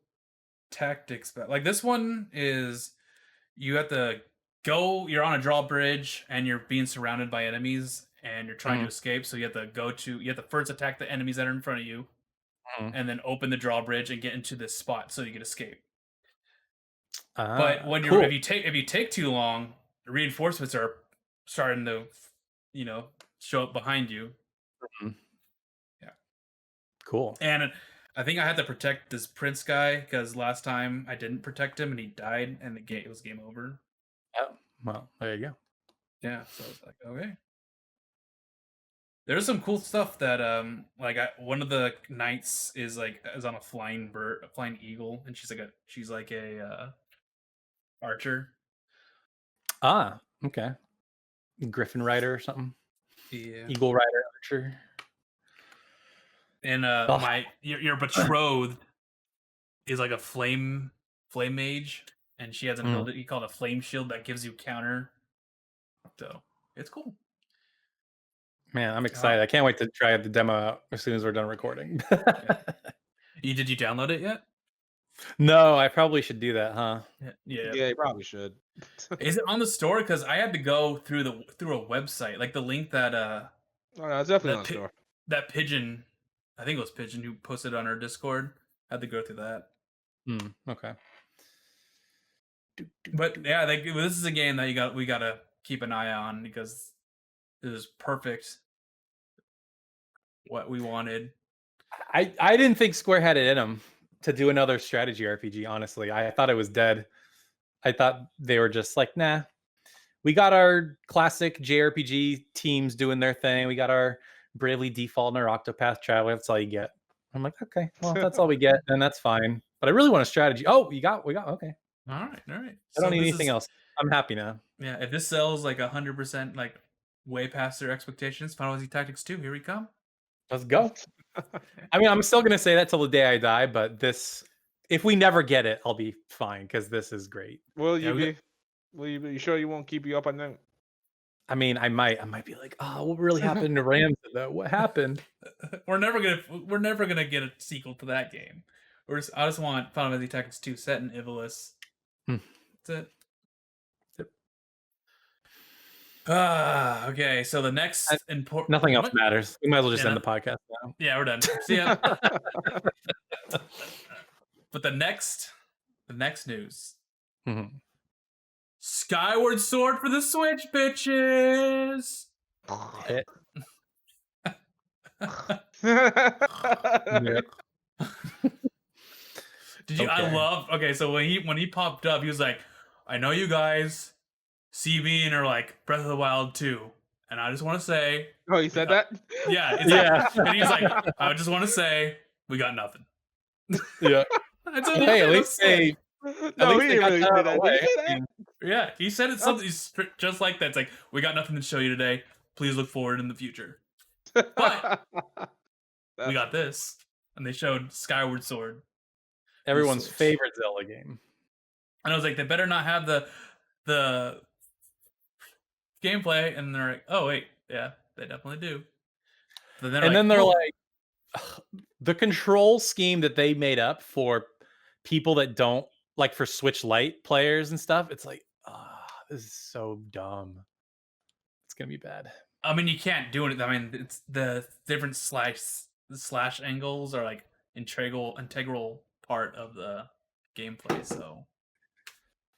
tactics, but like this one is you have to go. You're on a drawbridge and you're being surrounded by enemies and you're trying to escape. So you have to first attack the enemies that are in front of you, and then open the drawbridge and get into this spot so you can escape. But when cool. if you take too long, the reinforcements are starting to, show up behind you. Yeah. Cool. And I think I had to protect this prince guy because last time I didn't protect him and he died and it was game over. Oh, well, there you go. Yeah, so I was like, okay. There's some cool stuff that one of the knights is on a flying bird, a flying eagle, and she's like a archer. Ah, okay. Griffin Rider or something. Yeah. Eagle Rider Archer. And your betrothed is like a flame mage, and she has an ability called a flame shield that gives you counter. So it's cool. Man, I'm excited. I can't wait to try the demo out as soon as we're done recording. Did you download it yet? No, I probably should do that, huh? Yeah, you probably should. Is it on the store? Because I had to go through a website, like the link that Oh, no, it's definitely on the store. That Pigeon, I think it was Pigeon who posted on our Discord. I had to go through that. Okay. But yeah, this is a game that we gotta keep an eye on because it is perfect. What we wanted. I didn't think Square had it in them to do another strategy RPG. Honestly, I thought it was dead. I thought they were just like, nah. We got our classic JRPG teams doing their thing. We got our Bravely Default and our Octopath Traveler. That's all you get. I'm like, okay, well, that's all we get, and that's fine. But I really want a strategy. Oh, we got okay. All right. I don't need anything else. I'm happy now. Yeah, if this sells like 100%, like way past their expectations, Final Fantasy Tactics 2, here we come. Let's go. I mean, I'm still gonna say that till the day I die, but if we never get it, I'll be fine because this is great. Will you be? Will you be sure you won't keep you up at night? I mean, I might be like, oh, what really happened to Ramsey though? What happened? We're never gonna get a sequel to that game. I just want Final Fantasy Tactics 2 set in Ivalice. That's it. Okay. So the next important. Nothing else matters. We might as well just end the podcast now. Yeah, we're done. See ya. But the next news. Skyward Sword for the Switch, bitches. Did you? Okay. Okay, so when he popped up, he was like, "I know you guys see me and are like Breath of the Wild 2, and I just want to say." Oh, he said that? Yeah. And he's like, "I just want to say we got nothing." Yeah. Hey, at least they. No, he didn't really say that. Yeah, he said it something just like that. It's like, we got nothing to show you today. Please look forward in the future. But we got this. And they showed Skyward Sword. Everyone's favorite Zelda game. And I was like, they better not have the gameplay. And they're like, oh, wait. Yeah, they definitely do. But then they're like, the control scheme that they made up for people that don't like for Switch Lite players and stuff. It's like, this is so dumb. It's gonna be bad. I mean, you can't do it. I mean, it's the different slash angles are like integral part of the gameplay. So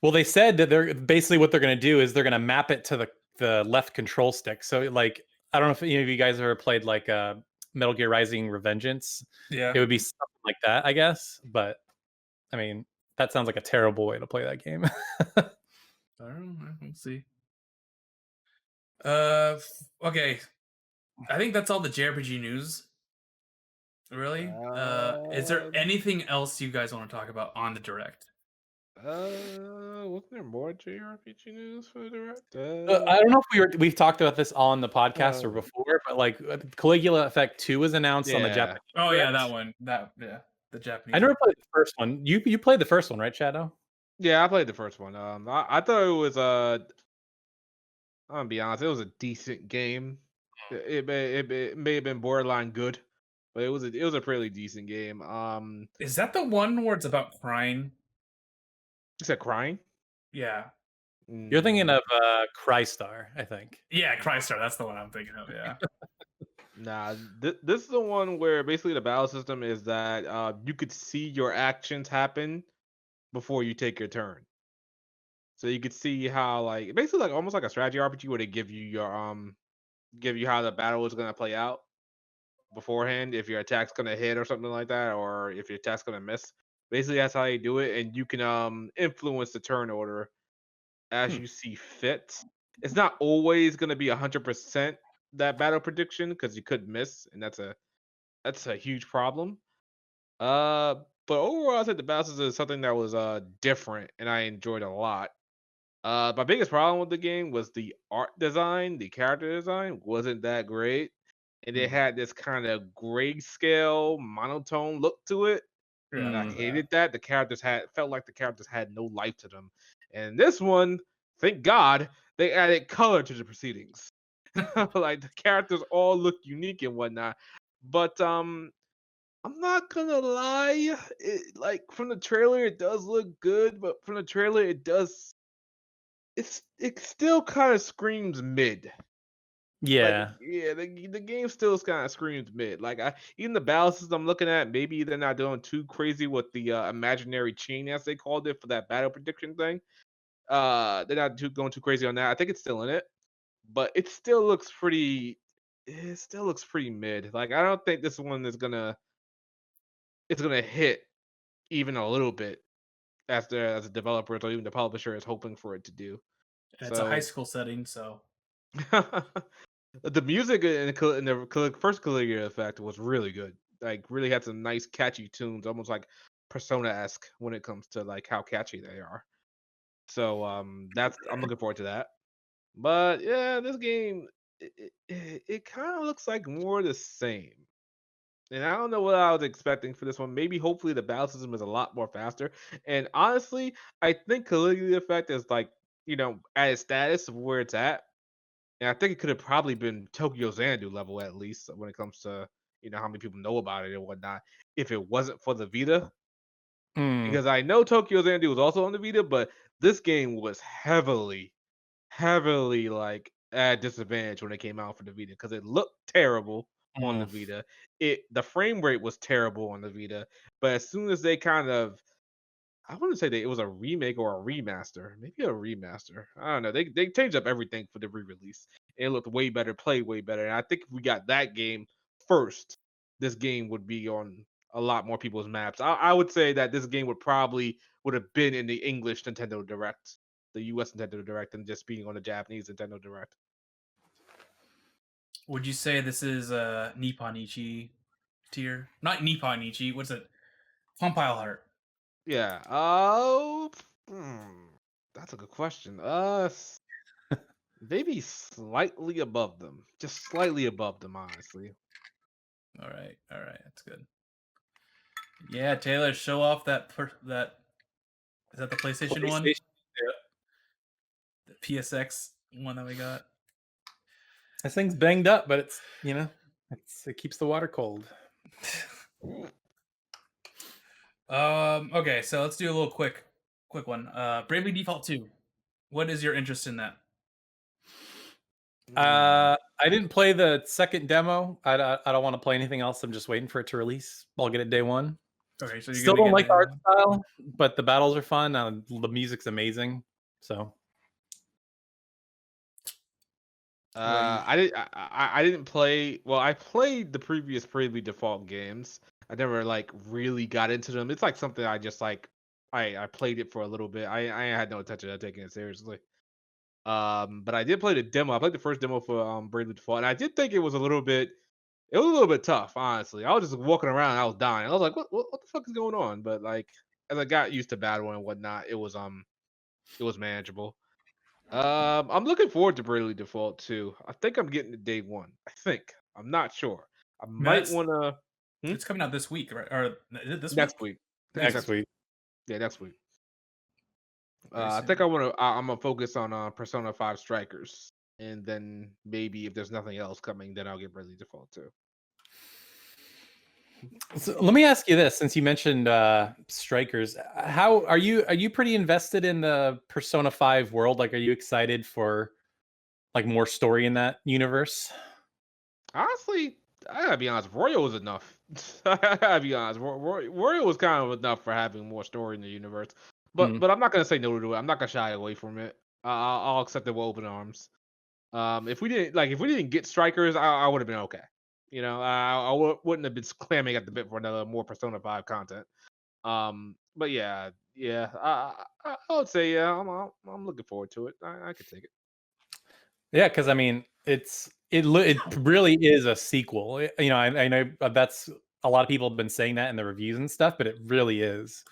Well, they said that they're basically what they're gonna do is they're gonna map it to the left control stick. So like, I don't know if any of you guys ever played like Metal Gear Rising Revengeance. yeah, It would be something like that, I guess. But I mean, that sounds like a terrible way to play that game. I don't know. We'll see. Okay. I think that's all the JRPG news. Really? Is there anything else you guys want to talk about on the direct? Wasn't there more JRPG news for the direct? I don't know if we've talked about this on the podcast or before, but like Caligula Effect 2 was announced on the Japanese. Oh yeah, direct. that one. The Japanese. I never played the first one. You played the first one, right, Shadow? Yeah, I played the first one. I thought it was I'm gonna be honest, it was a decent game. It may have been borderline good, but it was a pretty decent game. Is that the one where it's about crying? You said crying? Yeah. You're thinking of Crystar, I think. Yeah, Crystar. That's the one I'm thinking of. Yeah. Nah, this is the one where basically the battle system is that you could see your actions happen before you take your turn. So you could see how like basically like almost like a strategy RPG where they give you how the battle is gonna play out beforehand, if your attack's gonna hit or something like that, or if your attack's gonna miss. Basically that's how you do it, and you can influence the turn order as you see fit. It's not always gonna be 100% that battle prediction because you could miss, and that's a huge problem. But overall, I think the battle system is something that was different, and I enjoyed a lot. My biggest problem with the game was the art design. The character design wasn't that great, and it had this kind of grayscale, monotone look to it. And I hated that. Felt like the characters had no life to them. And this one, thank God, they added color to the proceedings. Like the characters all look unique and whatnot. But I'm not gonna lie. Like from the trailer, it does look good, but from the trailer, it still kind of screams mid. Yeah. Like, yeah, the game still kind of screams mid. Like even the battle system I'm looking at, maybe they're not doing too crazy with the imaginary chain as they called it for that battle prediction thing. They're not going too crazy on that. I think it's still in it, but it still looks pretty. It still looks pretty mid. Like I don't think this one is gonna. It's gonna hit even a little bit as the developers or even the publisher is hoping for it to do. And it's a high school setting, so the music in the first Caligula Effect was really good. Like, really had some nice, catchy tunes, almost like Persona-esque when it comes to like how catchy they are. So I'm looking forward to that. But yeah, this game it kind of looks like more the same. And I don't know what I was expecting for this one. Maybe, hopefully, the battle system is a lot more faster. And honestly, I think Caligula Effect is like, at its status of where it's at. And I think it could have probably been Tokyo Xanadu level at least when it comes to how many people know about it and whatnot. If it wasn't for the Vita, because I know Tokyo Xanadu was also on the Vita, but this game was heavily like at disadvantage when it came out for the Vita because it looked terrible on the Vita. The frame rate was terrible on the Vita, but as soon as they kind of, I wouldn't say that it was a remake or a remaster, maybe a remaster. I don't know. They changed up everything for the re-release. It looked way better, played way better. And I think if we got that game first, this game would be on a lot more people's maps. I would say that this game would have been in the English Nintendo Direct, the US Nintendo Direct, and just being on the Japanese Nintendo Direct. would you say this is a Nipponichi tier? Not Nipponichi. What's it? Compile Heart. Yeah. That's a good question. Maybe slightly above them. Just slightly above them, honestly. All right, that's good. Yeah, Taylor, show off that that. Is that the PlayStation one? Yeah. The PSX one that we got. This thing's banged up, but it's it keeps the water cold. Okay, so let's do a little quick one. Bravely Default 2. What is your interest in that? I didn't play the second demo. I don't want to play anything else. I'm just waiting for it to release. I'll get it day one. Okay, so you're Still gonna don't get like the art the- style, but the battles are fun. The music's amazing. So I didn't play. Well, I played the previous Bravely Default games. I never like really got into them. It's like something I just like. I played it for a little bit. I had no intention of taking it seriously. But I did play the demo. I played the first demo for Bravely Default, and I did think it was a little bit. It was a little bit tough, honestly. I was just walking around, and I was dying. I was like, what the fuck is going on? But like, as I got used to battling and whatnot, it was manageable. I'm looking forward to Bravely Default too. I think I'm getting to day one. I think. I'm not sure. I might that's- want to It's coming out this week, right? Or is it this next week? week. next week. Yeah, next week. Very I soon. think I'm gonna focus on Persona 5 Strikers, and then maybe if there's nothing else coming, then I'll get Bravely Default too. So let me ask you this: since you mentioned strikers, how are you? Are you pretty invested in the Persona 5 world? Like, are you excited for like more story in that universe? Honestly, I gotta be honest. Royal was enough. I gotta be honest. Royal was kind of enough for having more story in the universe. But I'm not gonna say no to it. I'm not gonna shy away from it. I'll accept it with open arms. If we didn't get strikers, I would have been okay. You know, wouldn't have been clamming at the bit for another more Persona 5 content. But yeah, I would say yeah. I'm looking forward to it. I could take it. Yeah, because I mean, it really is a sequel. You know, I know that's a lot of people have been saying that in the reviews and stuff, but it really is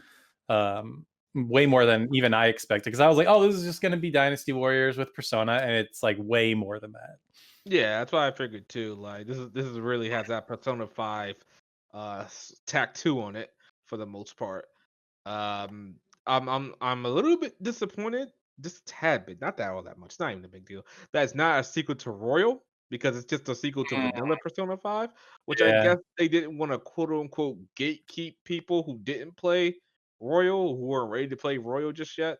way more than even I expected. Because I was like, oh, this is just going to be Dynasty Warriors with Persona, and it's like way more than that. Yeah, that's what I figured too. Like this is really has that Persona 5 tack 2 on it for the most part. Um I'm a little bit disappointed, just a tad bit, not that all that much, it's not even a big deal. That's not a sequel to Royal because it's just a sequel to vanilla Persona 5, which I Yeah. guess they didn't want to quote unquote gatekeep people who didn't play Royal, who weren't ready to play Royal just yet.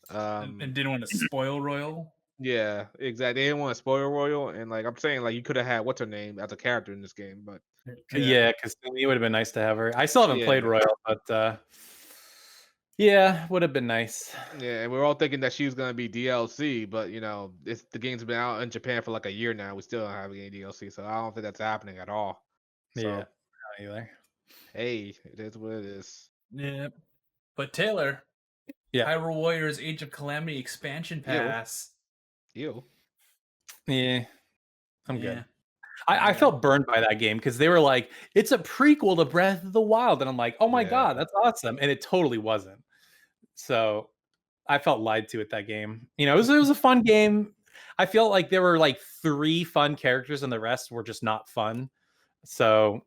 And didn't want to spoil Royal. Yeah, exactly. They didn't want to spoil Royal, and like I'm saying, like you could have had what's her name as a character in this game, but Yeah, because it would have been nice to have her. I still haven't played Yeah. Royal, but yeah, would have been nice. yeah, and we're all thinking that she was gonna be DLC, but you know, the game's been out in Japan for like a year now. We still don't have any DLC, so I don't think that's happening at all. So Yeah, not either. hey, it is what it is. Yeah. But Taylor, Yeah. Hyrule Warriors Age of Calamity expansion pass. Ew. Yeah, I'm good. Yeah. I felt burned by that game because they were like, it's a prequel to Breath of the Wild. And I'm like, oh my Yeah. God, that's awesome. And it totally wasn't. So I felt lied to at that game. You know, it was a fun game. I feel like there were like 3 fun characters and the rest were just not fun. So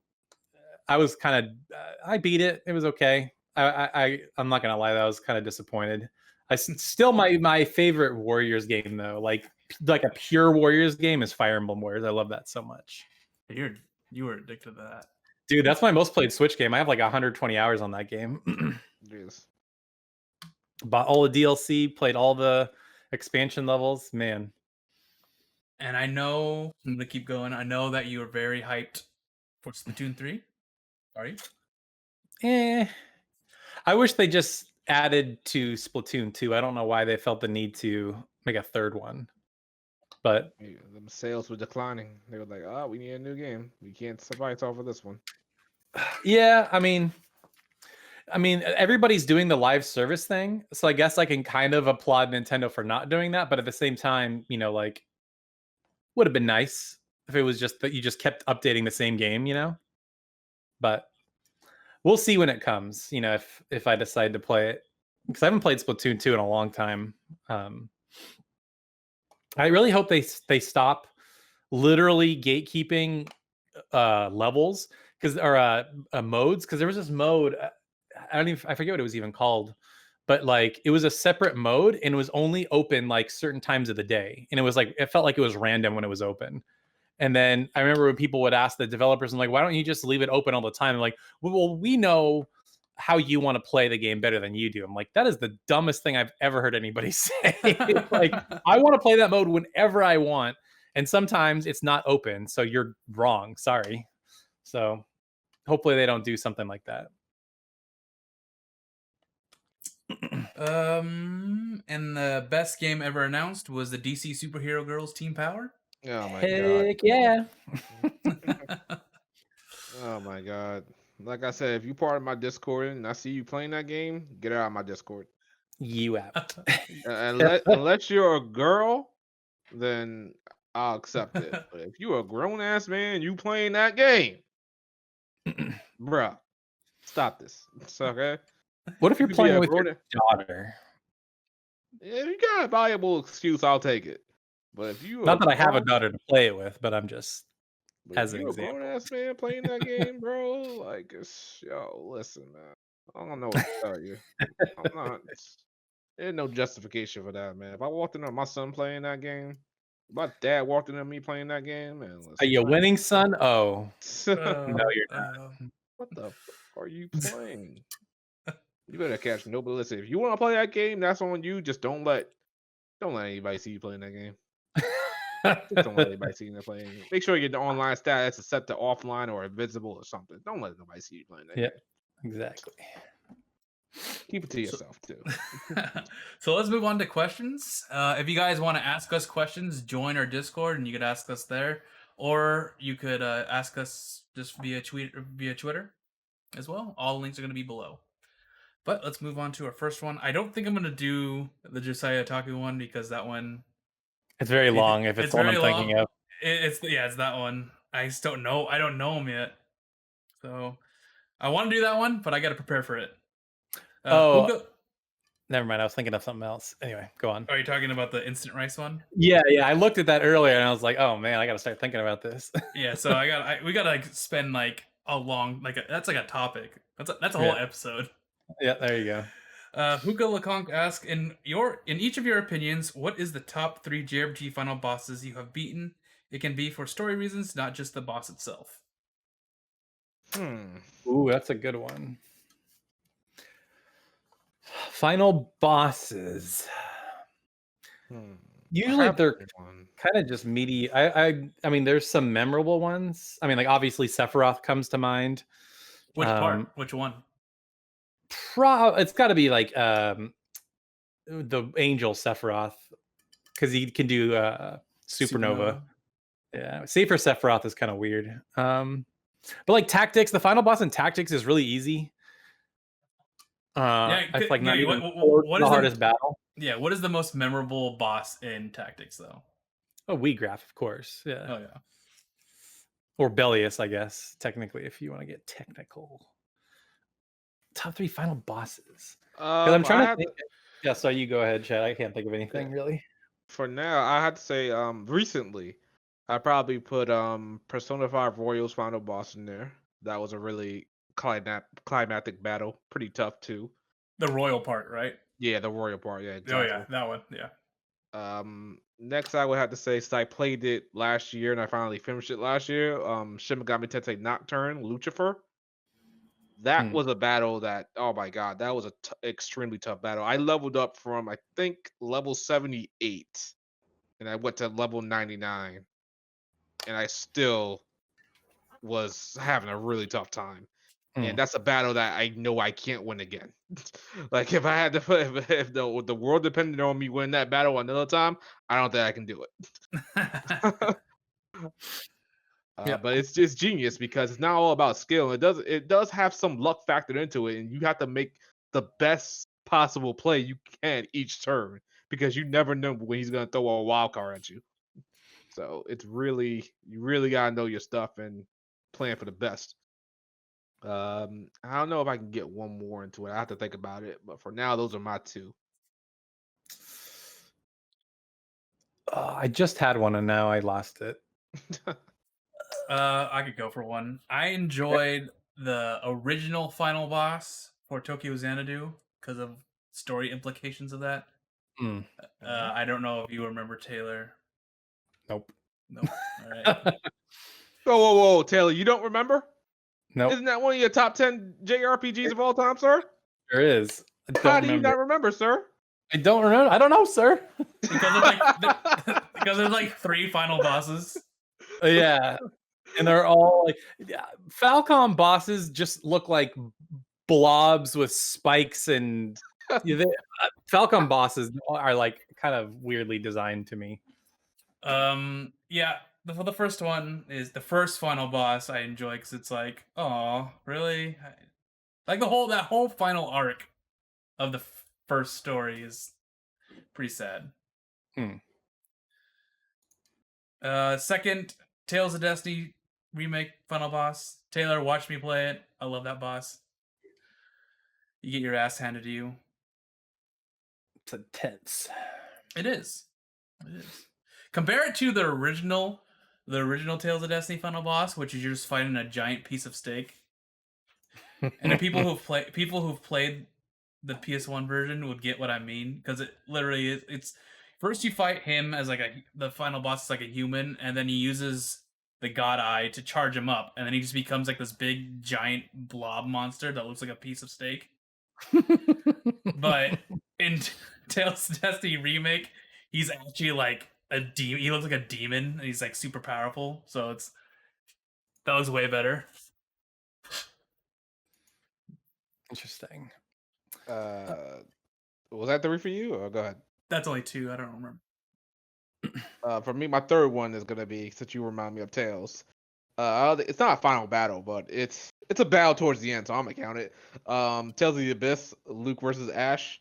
I was kind of, I beat it. It was okay. I'm not going to lie, that I was kind of disappointed. Still my favorite Warriors game though, like a pure Warriors game is Fire Emblem Warriors. I love that so much. You were addicted to that. Dude, that's my most played Switch game. I have like 120 hours on that game. Yes. Bought all the DLC, played all the expansion levels. Man. And I know I'm gonna keep going. I know that you are very hyped for Splatoon 3. Are you? I wish they just added to Splatoon 2. I don't know why they felt the need to make a third one. But Yeah, the sales were declining. They were like, "Oh, we need a new game. We can't survive off of this one." yeah, I mean, everybody's doing the live service thing, so I guess I can kind of applaud Nintendo for not doing that. But at the same time, you know, like, would have been nice if it was just that you just kept updating the same game, you know. But we'll see when it comes. You know, if I decide to play it, because I haven't played Splatoon 2 in a long time. I really hope they stop literally gatekeeping levels or modes, because there was this mode. I forget what it was even called, but like it was a separate mode and it was only open like certain times of the day, and it was like it felt like it was random when it was open, And then I remember when people would ask the developers, I'm like, why don't you just leave it open all the time? I'm like, well, we know how you want to play the game better than you do. I'm like, that is the dumbest thing I've ever heard anybody say. Like, I want to play that mode whenever I want. And sometimes it's not open. So you're wrong. Sorry. So hopefully they don't do something like that. And the best game ever announced was the DC Superhero Girls Team Power. Oh my Heck yeah. god. Oh my god. Like I said, if you part of my Discord and I see you playing that game, get out of my Discord. You out. Unless you're a girl, then I'll accept it. But if you're a grown ass man, you playing that game, bruh, stop this. It's okay. What if you're You be playing a with your grown- daughter? If you got a valuable excuse, I'll take it. But if you Not that I have a daughter to play it with, but I'm just as an you a example. grown ass man playing that game, bro, like listen, man. I don't know what to tell you. I'm not. There's no justification for that, man. If I walked in on my son playing that game, if my dad walked in on me playing that game, man. Listen, Are you winning, son? Oh, no, you're not. what the fuck are you playing? You better catch nobody. Listen, if you want to play that game, that's on you. Just don't let anybody see you playing that game. Just don't let anybody see you playing. Make sure your online status is set to offline or invisible or something. Don't let nobody see you playing that game. Exactly. Keep it to yourself too. So let's move on to questions. If you guys want to ask us questions, join our Discord and you could ask us there, or you could ask us just via Twitter as well. All links are going to be below. But let's move on to our first one. I don't think I'm going to do the Josiah Taku one because that one, It's very long. If it's the one I'm very thinking long. of. It's that one. I just don't know. I don't know him yet, so I want to do that one, but I got to prepare for it. Never mind. I was thinking of something else. Anyway, go on. Are you talking about the instant rice one? Yeah. I looked at that earlier and I was like, oh man, I got to start thinking about this. Yeah. So we got to like spend like a long that's like a topic. That's a whole episode. Yeah. There you go. Hookah Leconque asks, in each of your opinions, what is the top 3 JRPG final bosses you have beaten? It can be for story reasons, not just the boss itself. Ooh, that's a good one. Final bosses. Usually they're kind of just meaty. I mean, there's some memorable ones. I mean, like obviously Sephiroth comes to mind. Which part? Which one? It's got to be like the Angel Sephiroth, because he can do Supernova. Yeah, Safer Sephiroth is kind of weird. But like Tactics, the final boss in Tactics is really easy. I feel like not even what is the hardest battle. Yeah, what is the most memorable boss in Tactics though? Oh, Wheatgraph, of course. Yeah. Oh yeah. Or Bellius, I guess, technically, if you want to get technical. Top 3 final bosses. Because I'm trying to think. Yeah, so you go ahead, Chad. I can't think of anything really. For now, I had to say, recently, I probably put Persona 5 Royal's final boss in there. That was a really climactic battle. Pretty tough too. The royal part, right? Yeah, the royal part. Yeah, exactly. Oh yeah, that one. Yeah. Next I would have to say, so I played it last year and I finally finished it last year. Shin Megami Tensei Nocturne, Lucifer. That was a battle that, oh my god, that was a extremely tough battle. I leveled up from, I think, level 78, and I went to level 99, and I still was having a really tough time. And that's a battle that I know I can't win again. Like if I had to put, if the world depended on me winning that battle another time, I don't think I can do it. But it's just genius because it's not all about skill. It does have some luck factored into it, and you have to make the best possible play you can each turn because you never know when he's gonna throw a wild card at you. So it's you really gotta know your stuff and plan for the best. I don't know if I can get one more into it. I have to think about it, but for now, those are my 2. I just had one and now I lost it. I could go for one. I enjoyed the original final boss for Tokyo Xanadu because of story implications of that. I don't know if you remember, Taylor. Nope. No. All right. Whoa, Taylor, you don't remember? Nope, Isn't that one of your top 10 JRPGs of all time, sir? there is. I don't How do you remember. not remember, sir? I don't remember. I don't know, sir. Because of like because there's like 3 final bosses. Yeah, and they're all like Falcom bosses just look like blobs with spikes and Falcom bosses are like kind of weirdly designed to me. Yeah. The first one is the first final boss I enjoy because it's like, oh, really? Like that whole final arc of the first story is pretty sad. Second, Tales of Destiny remake final boss. Taylor, watch me play it. I love that boss. You get your ass handed to you. It's intense. It is. It is. Compare it to the original Tales of Destiny final boss, which is you're just fighting a giant piece of steak. And the people who've played the PS1 version would get what I mean, because it literally is. It's first you fight him as like the final boss is like a human, and then he uses the God Eye to charge him up, and then he just becomes like this big giant blob monster that looks like a piece of steak. But in Tales of Destiny remake, he's actually like a demon. He looks like a demon, and he's like super powerful. So that was way better. Interesting. Was that 3 for you? Or go ahead. That's only 2. I don't remember. For me, my third one is gonna be, since you remind me of Tails. It's not a final battle, but it's a battle towards the end, so I'm gonna count it. Tales of the Abyss, Luke versus Ash.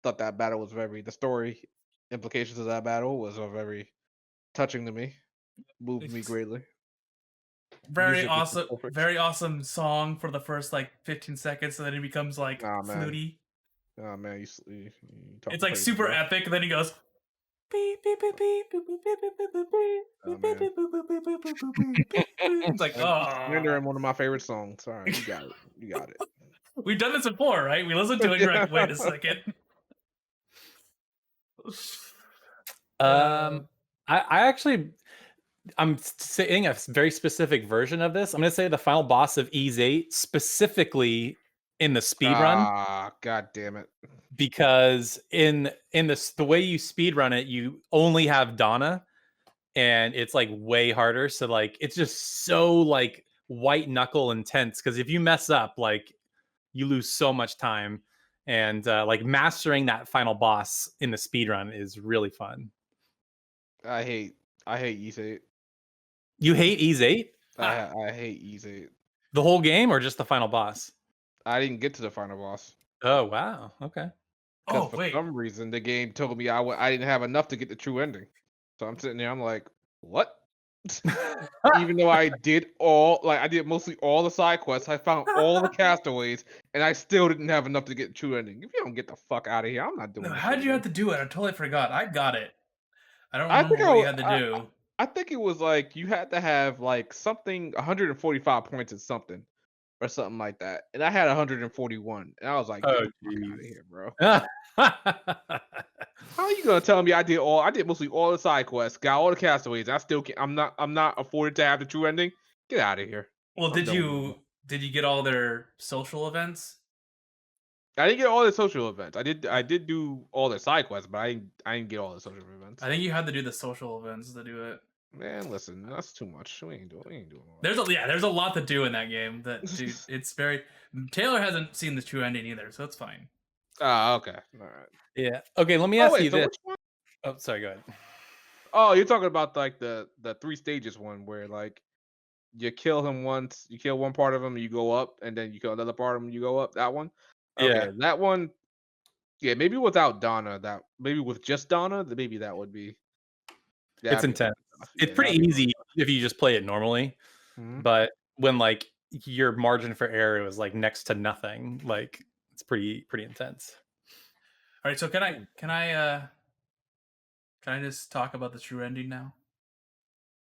Thought that battle was the story implications of that battle was very touching to me. Moved me greatly. Very Music was awesome, perfect. very awesome song for the first like 15 seconds, and then it becomes like Nah, man. fluty. Oh man, you talking It's like crazy, super bro. epic, and then he goes. It's like, Rendering one of my favorite songs. All right, you got it. You got it. we've done this before, right? We listened to it. And you're like, wait a second. I actually I'm saying a very specific version of this. I'm going to say the final boss of Ys 8 specifically in the speed run, Ah, god damn it. because in the way you speed run it, you only have Donna, and it's like way harder. So like it's just so like white knuckle intense, because if you mess up, like you lose so much time, and like mastering that final boss in the speed run is really fun. I hate Ys 8. You hate Ys 8? I hate Ys 8. The whole game or just the final boss? I didn't get to the final boss. Oh, wow. Okay. Because Oh, for wait. some reason the game told me I didn't have enough to get the true ending. So I'm sitting there, I'm like, what? Even though I did mostly all the side quests, I found all the castaways, and I still didn't have enough to get the true ending. If you don't get the fuck out of here, I'm not doing No, this. how did you have to do it? I totally forgot. I got it. I don't remember what you had to do. I think it was like you had to have like something 145 points or something like that, and I had 141, and I was like, "Get the fuck out of here, bro! How are you gonna tell me I did mostly all the side quests, got all the castaways, and I still can't, I'm not afforded to have the true ending? Get out of here!" Well, I'm did done with you get all their social events? I didn't get all the social events. I did do all the side quests, but I didn't get all the social events. I think you had to do the social events to do it. Man, listen, that's too much. We ain't doing all that. There's a lot to do in that game. That dude, it's very. Taylor hasn't seen the true ending either, so it's fine. Ah, okay, all right. Yeah. Okay, let me ask you this. Which one? Oh, sorry, go ahead. Oh, you're talking about like the 3 stages one where like you kill him once, you kill one part of him, you go up, and then you kill another part of him, you go up. That one. Okay, Yeah. that one. Yeah, maybe without Donna. Maybe with just Donna, maybe that would be. It's intense. It's pretty easy if you just play it normally, but when like your margin for error was like next to nothing, like it's pretty intense. All right, so can I just talk about the true ending now?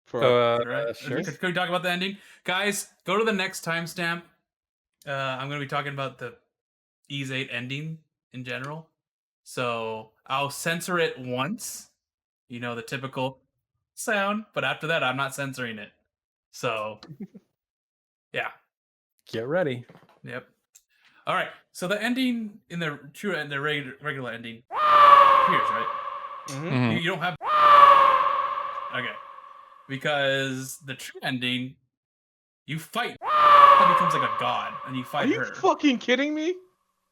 Sure. Can we talk about the ending, guys? Go to the next timestamp. I'm going to be talking about the Ys 8 ending in general, so I'll censor it once. You know, the typical sound, but after that, I'm not censoring it. So, yeah. Get ready. Yep. All right. So the ending in the true and the regular ending appears, right? Mhm. You don't have. Okay. Because the true ending, you fight. That becomes like a god, and you Are fight you her. fucking kidding me?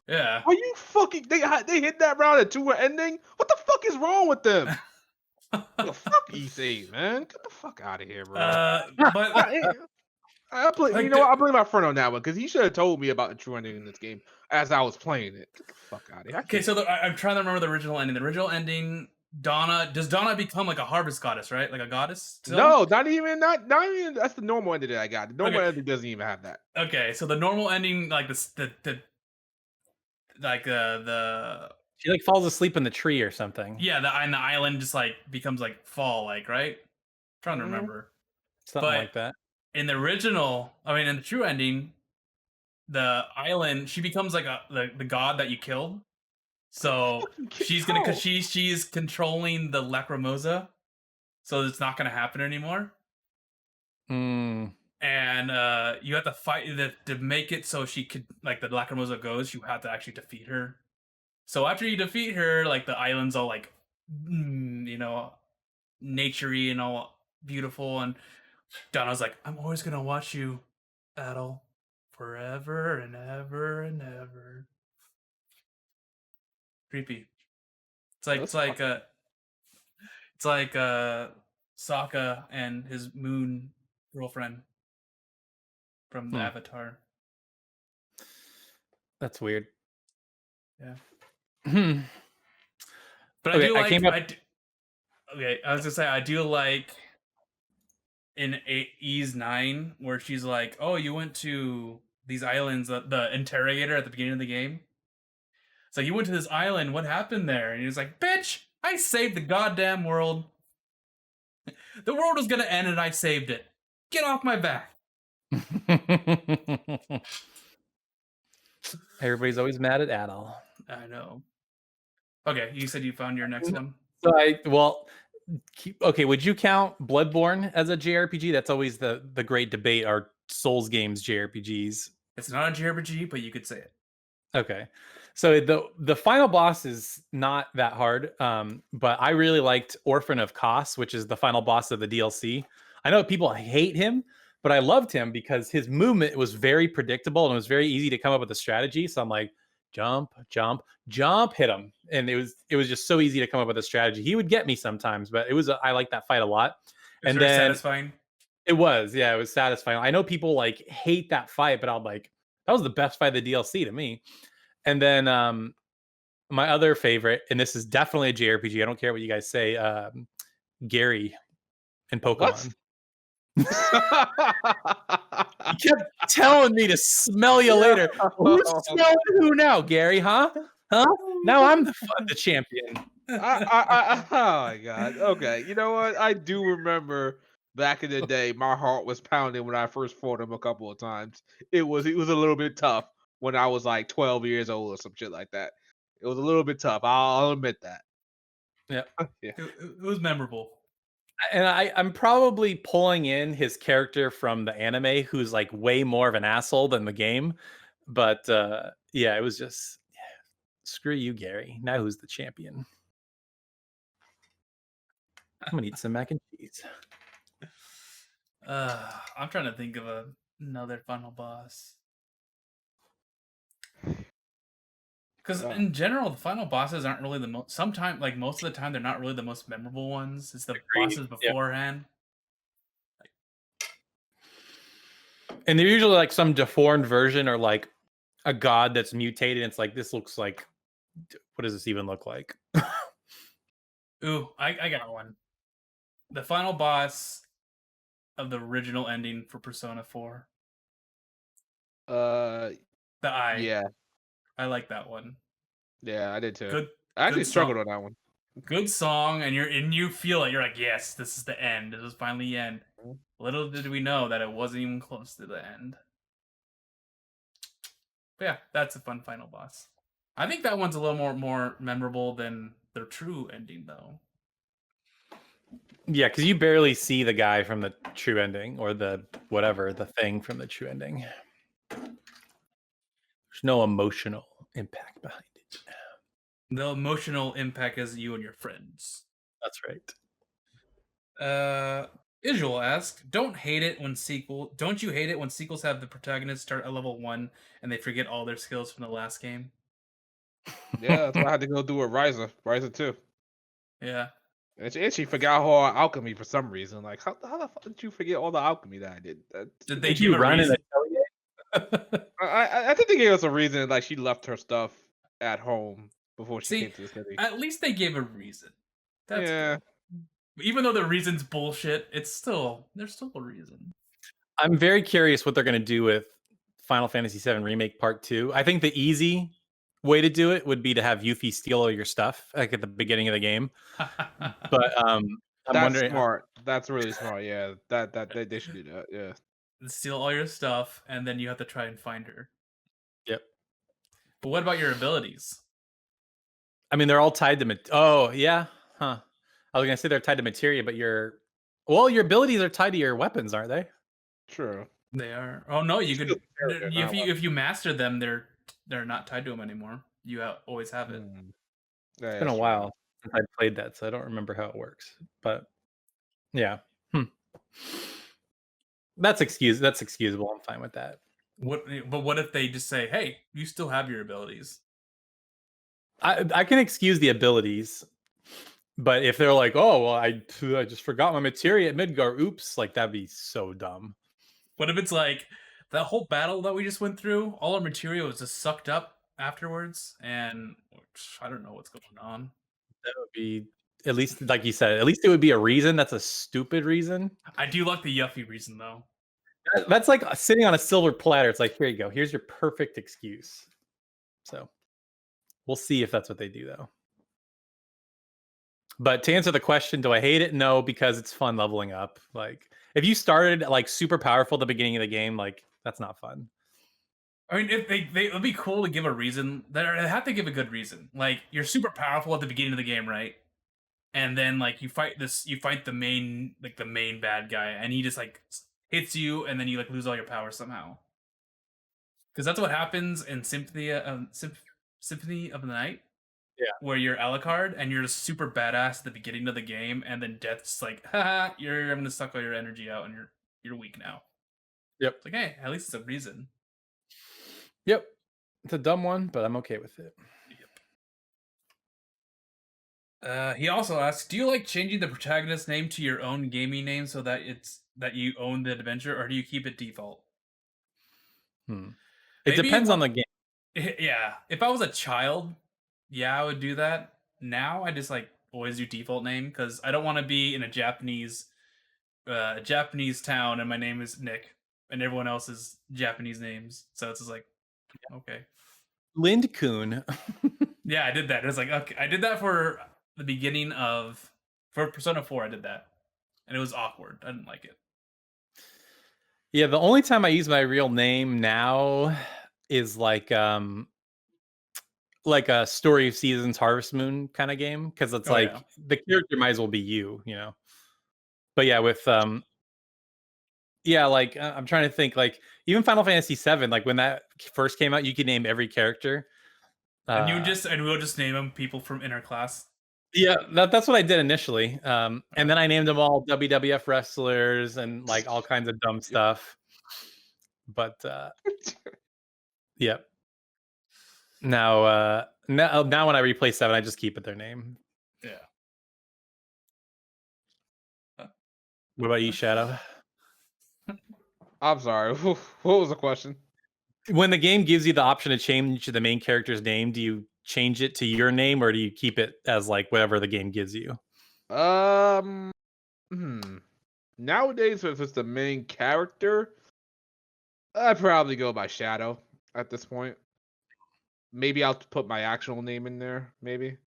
Yeah. Are you fucking? They hit that round at 2 ending. What the fuck is wrong with them? Yo, fuck EC, man. Get the fuck out of here, bro. But I play. like You know what? I blame my friend on that one because he should have told me about the true ending in this game as I was playing it. Get the fuck out of here. okay, so I'm trying to remember the original ending. The original ending, does Donna become like a harvest goddess, right? Like a goddess? Still? No, not even. That's the normal ending that I got. The normal ending doesn't even have that. Okay, so the normal ending, like the She like falls asleep in the tree or something. yeah, the island just like becomes like fall, like, right? I'm trying to remember. Something But like that. in the original, in the true ending, the island, she becomes like the god that you killed. So she's gonna, because she's controlling the lacrimosa, so it's not gonna happen anymore. Mm. And you have to fight to make it so she could, like, the lacrimosa goes. You have to actually defeat her. So after you defeat her, like, the island's all like, naturey and all beautiful. And Donna's like, I'm always gonna watch you, Adel, forever and ever and ever. Creepy. It's like Sokka and his moon girlfriend from the Avatar. That's weird. Yeah. Hmm. But Okay, I do like. I was gonna say, I do like in E's 9 where she's like, "Oh, you went to these islands." The interrogator at the beginning of the game. So you went to this island. What happened there? And he's like, "Bitch, I saved the goddamn world. The world was gonna end, and I saved it. Get off my back." Everybody's always mad at Adal. I know. Okay, you said you found your next one. So okay, would you count Bloodborne as a JRPG? That's always the great debate. Are Souls games JRPGs? It's not a JRPG, but you could say it. Okay. So the final boss is not that hard, but I really liked Orphan of Kos, which is the final boss of the DLC. I know people hate him, but I loved him because his movement was very predictable and it was very easy to come up with a strategy. So I'm like, jump, jump, jump, hit him, and it was just so easy to come up with a strategy. He would get me sometimes, but I liked that fight a lot. It's very satisfying. It was satisfying. I know people like hate that fight, but I'm like, that was the best fight of the DLC to me. And then my other favorite, and this is definitely a JRPG. I don't care what you guys say. Gary in Pokemon. You kept telling me to smell you later. Who's smelling who now, Gary? Huh? Now I'm the champion. Oh my god. Okay, you know what? I do remember back in the day, my heart was pounding when I first fought him a couple of times. It was a little bit tough when I was like 12 years old or some shit like that. It was a little bit tough. I'll admit that. Yeah. It was memorable. And I'm probably pulling in his character from the anime, who's like way more of an asshole than the game. But yeah, it was just screw you, Gary. Now who's the champion? I'm gonna eat some mac and cheese. I'm trying to think of another final boss. Because in general, the final bosses aren't really the most. Sometimes, like most of the time, they're not really the most memorable ones. It's the bosses beforehand. And they're usually like some deformed version or like a god that's mutated. It's like, this looks like, what does this even look like? Ooh, I got one. The final boss of the original ending for Persona 4. The Eye. Yeah. I like that one. Yeah, I did too. Good. I actually struggled on that one. Good song, and you feel it. You're like, yes, this is the end. This is finally the end. Little did we know that it wasn't even close to the end. But yeah, that's a fun final boss. I think that one's a little more memorable than the true ending, though. Yeah, because you barely see the guy from the true ending or the thing from the true ending. There's no emotional impact behind it. The emotional impact is you and your friends. That's right. Visual asks, don't you hate it when sequels have the protagonist start at level 1 and they forget all their skills from the last game? Yeah, that's why I had to go do a Ryza 2. Yeah. And she forgot all alchemy for some reason. Like, how the fuck did you forget all the alchemy that I did? Did they Did give you a run in reason? a I think they gave us a reason. Like, she left her stuff at home before she See, came to the city. at least they gave a reason. That's Yeah. good. Even though the reason's bullshit, there's still a reason. I'm very curious what they're going to do with Final Fantasy VII Remake Part 2. I think the easy way to do it would be to have Yuffie steal all your stuff like at the beginning of the game. But I'm That's wondering. smart. That's really smart. Yeah, that they should do that. Yeah. Steal all your stuff, and then you have to try and find her. Yep. But what about your abilities? I mean, they're all tied to. Oh, yeah. Huh. I was gonna say they're tied to materia, but your abilities are tied to your weapons, aren't they? True. They are. Oh no, you could character, not if you master them, they're not tied to them anymore. You always have it. Yeah, It's been a while since I played that, so I don't remember how it works. But yeah, that's excusable. I'm fine with that. But what if they just say, "Hey, you still have your abilities"? I can excuse the abilities, but if they're like, "Oh, well, I just forgot my materia at Midgar. Oops!" Like that'd be so dumb. What if it's like that whole battle that we just went through? All our material was just sucked up afterwards, and I don't know what's going on. That would be, at least, like you said, at least it would be a reason. That's a stupid reason. I do like the Yuffie reason though. That's like sitting on a silver platter. It's like, here you go. Here's your perfect excuse. So we'll see if that's what they do, though. But to answer the question, do I hate it? No, because it's fun leveling up. Like, if you started like super powerful at the beginning of the game, like that's not fun. I mean, if it would be cool to give a reason. They have to give a good reason. Like you're super powerful at the beginning of the game, right? And then like you fight the main bad guy, and he just like hits you, and then you like lose all your power somehow. Because that's what happens in Symphony of the Night. Yeah. Where you're Alucard and you're just super badass at the beginning of the game, and then Death's like, haha, I'm gonna suck all your energy out, and you're weak now. Yep. It's like, hey, at least it's a reason. Yep. It's a dumb one, but I'm okay with it. Yep. He also asks, do you like changing the protagonist's name to your own gaming name so that you own the adventure, or do you keep it default? It depends on the game. Yeah. If I was a child, yeah, I would do that. Now I just like always do default name because I don't want to be in a Japanese town and my name is Nick and everyone else is Japanese names. So it's just like, okay. Lind-kun. Yeah, I did that. It was like, okay, I did that for the beginning for Persona 4. I did that, and it was awkward. I didn't like it. Yeah, the only time I use my real name now is like a Story of Seasons Harvest Moon kind of game, because it's the character might as well be you know. But yeah, with like I'm trying to think, like even Final Fantasy VII, like when that first came out, you could name every character. And we'll just name them people from inner class. Yeah, that's what I did initially. And then I named them all WWF wrestlers and like all kinds of dumb stuff. But yep. Now when I replay 7, I just keep it their name. Yeah. What about you, Shadow? I'm sorry. What was the question? When the game gives you the option to change the main character's name, do you change it to your name or do you keep it as like whatever the game gives you? Nowadays, if it's the main character, I'd probably go by Shadow at this point. Maybe I'll put my actual name in there, maybe.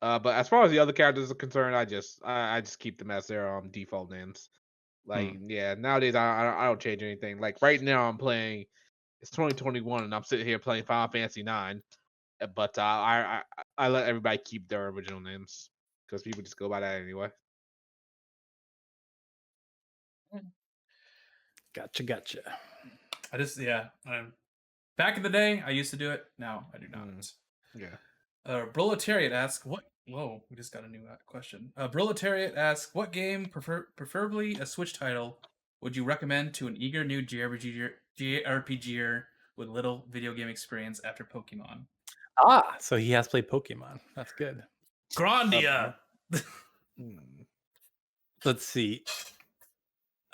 But as far as the other characters are concerned, I just keep them as their default names. Like, yeah, nowadays I don't change anything. Like right now I'm playing, it's 2021 and I'm sitting here playing Final Fantasy 9, but I let everybody keep their original names because people just go by that anyway. Gotcha. I just back in the day, I used to do it. Now I do not. Yeah. Proletariat asks what. Whoa, we just got a new question. Proletariat asks what game, preferably a Switch title, would you recommend to an eager new JRPGer with little video game experience after Pokemon? So he has played Pokemon. That's good. Grandia. Let's see.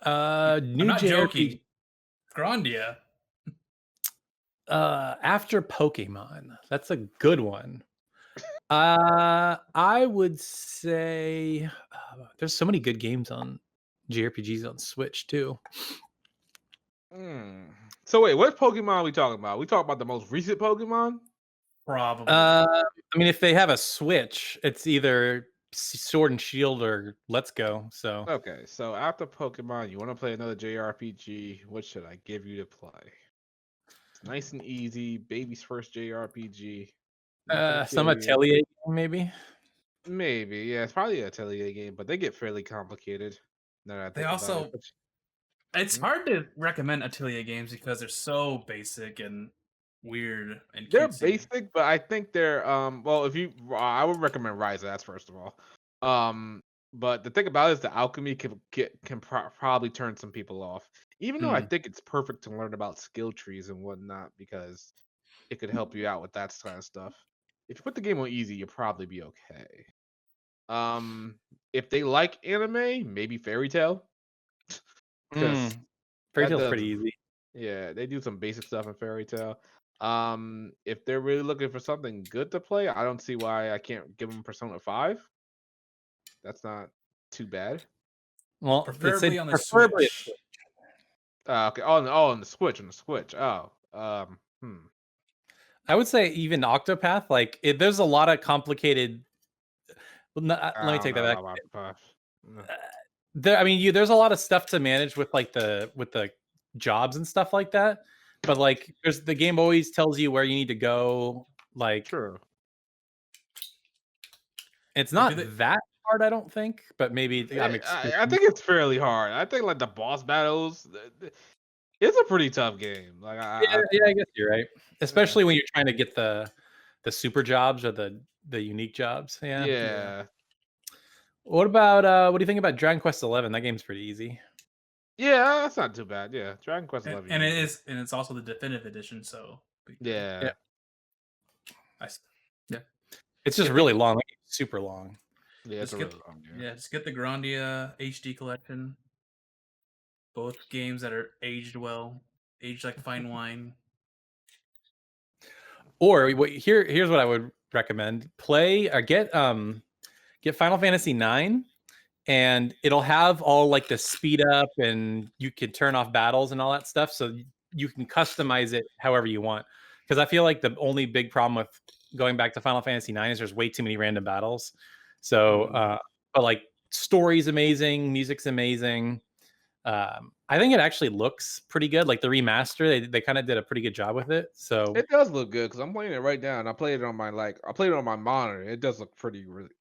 New I'm not JRPG. joking. Grandia. After Pokemon, that's a good one. I would say there's so many good games on JRPGs on Switch too. So wait, what Pokemon are we talking about? We talking about the most recent Pokemon? Probably. I mean, if they have a Switch, it's either Sword and Shield or Let's Go. So Okay, so after Pokemon, you want to play another JRPG? What should I give you to play? It's nice and easy, baby's first JRPG. some Atelier game, maybe. Maybe, yeah, it's probably an Atelier game, but they get fairly complicated. Now that I They think about also it. it's hard to recommend Atelier games because they're so basic and weird and They're cutesy. basic, but I think they're well, if you I would recommend Rise. That's first of all. But the thing about it is the alchemy can probably turn some people off. Even though I think it's perfect to learn about skill trees and whatnot because it could help you out with that kind of stuff. If you put the game on easy, you'll probably be okay. If they like anime, maybe Fairy Tail. Because Fairy Tail's pretty easy. Yeah, they do some basic stuff in Fairy Tail. If they're really looking for something good to play, I don't see why I can't give them Persona 5. That's not too bad. Well, Preferably on the preferably Switch. Okay. On the Switch. Oh. I would say even Octopath, like there's a lot of complicated. Well, let me take that back. No. There's a lot of stuff to manage with like with the jobs and stuff like that. But like, the game always tells you where you need to go. Like, Sure. It's not that hard, I don't think. But maybe I think it's fairly hard. I think like the boss battles. It's a pretty tough game. Like I guess you're right. Especially when you're trying to get the super jobs or the unique jobs. Yeah. What about what do you think about Dragon Quest 11? That game's pretty easy. Yeah, that's not too bad. Yeah, Dragon Quest 11. And it's also the definitive edition, so yeah. It's just really long, like, super long. Yeah, it's really long. Yeah, just get the Grandia HD collection. Both games that are aged well, aged like fine wine. Or here's what I would recommend: play or get Final Fantasy 9, and it'll have all like the speed up, and you can turn off battles and all that stuff, so you can customize it however you want. Because I feel like the only big problem with going back to Final Fantasy 9 is there's way too many random battles. So, but like story's amazing, music's amazing. I think it actually looks pretty good. Like the remaster, they kind of did a pretty good job with it. So it does look good because I'm playing it right now, and I played it on my monitor. It does look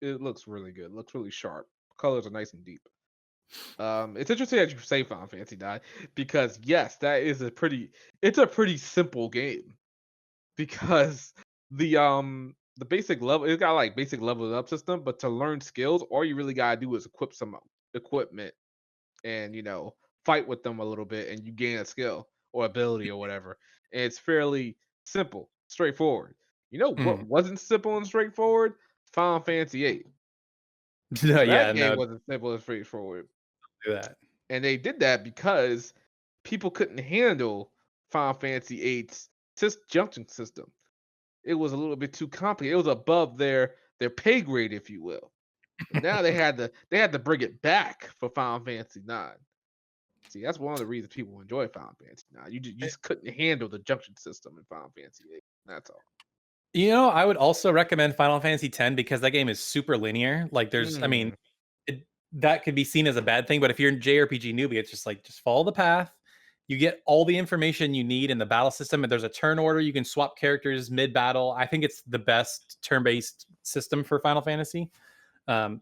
it looks really good. It looks really sharp. Colors are nice and deep. It's interesting that you say Final Fantasy 9 because yes, that is it's a pretty simple game because the basic level, it's got like basic level up system, but to learn skills, all you really gotta do is equip some equipment and fight with them a little bit, and you gain a skill or ability or whatever. And it's fairly simple, straightforward. You know what wasn't simple and straightforward? Final Fantasy 8. That game wasn't simple and straightforward. Do that. And they did that because people couldn't handle Final Fantasy 8's junction system. It was a little bit too complicated. It was above their pay grade, if you will. Now they had to bring it back for Final Fantasy 9. See, that's one of the reasons people enjoy Final Fantasy 9. You just couldn't handle the junction system in Final Fantasy 8. That's all. I would also recommend Final Fantasy 10 because that game is super linear. Like there's, that could be seen as a bad thing, but if you're a JRPG newbie, it's just follow the path. You get all the information you need in the battle system, and there's a turn order. You can swap characters mid-battle. I think it's the best turn-based system for Final Fantasy. And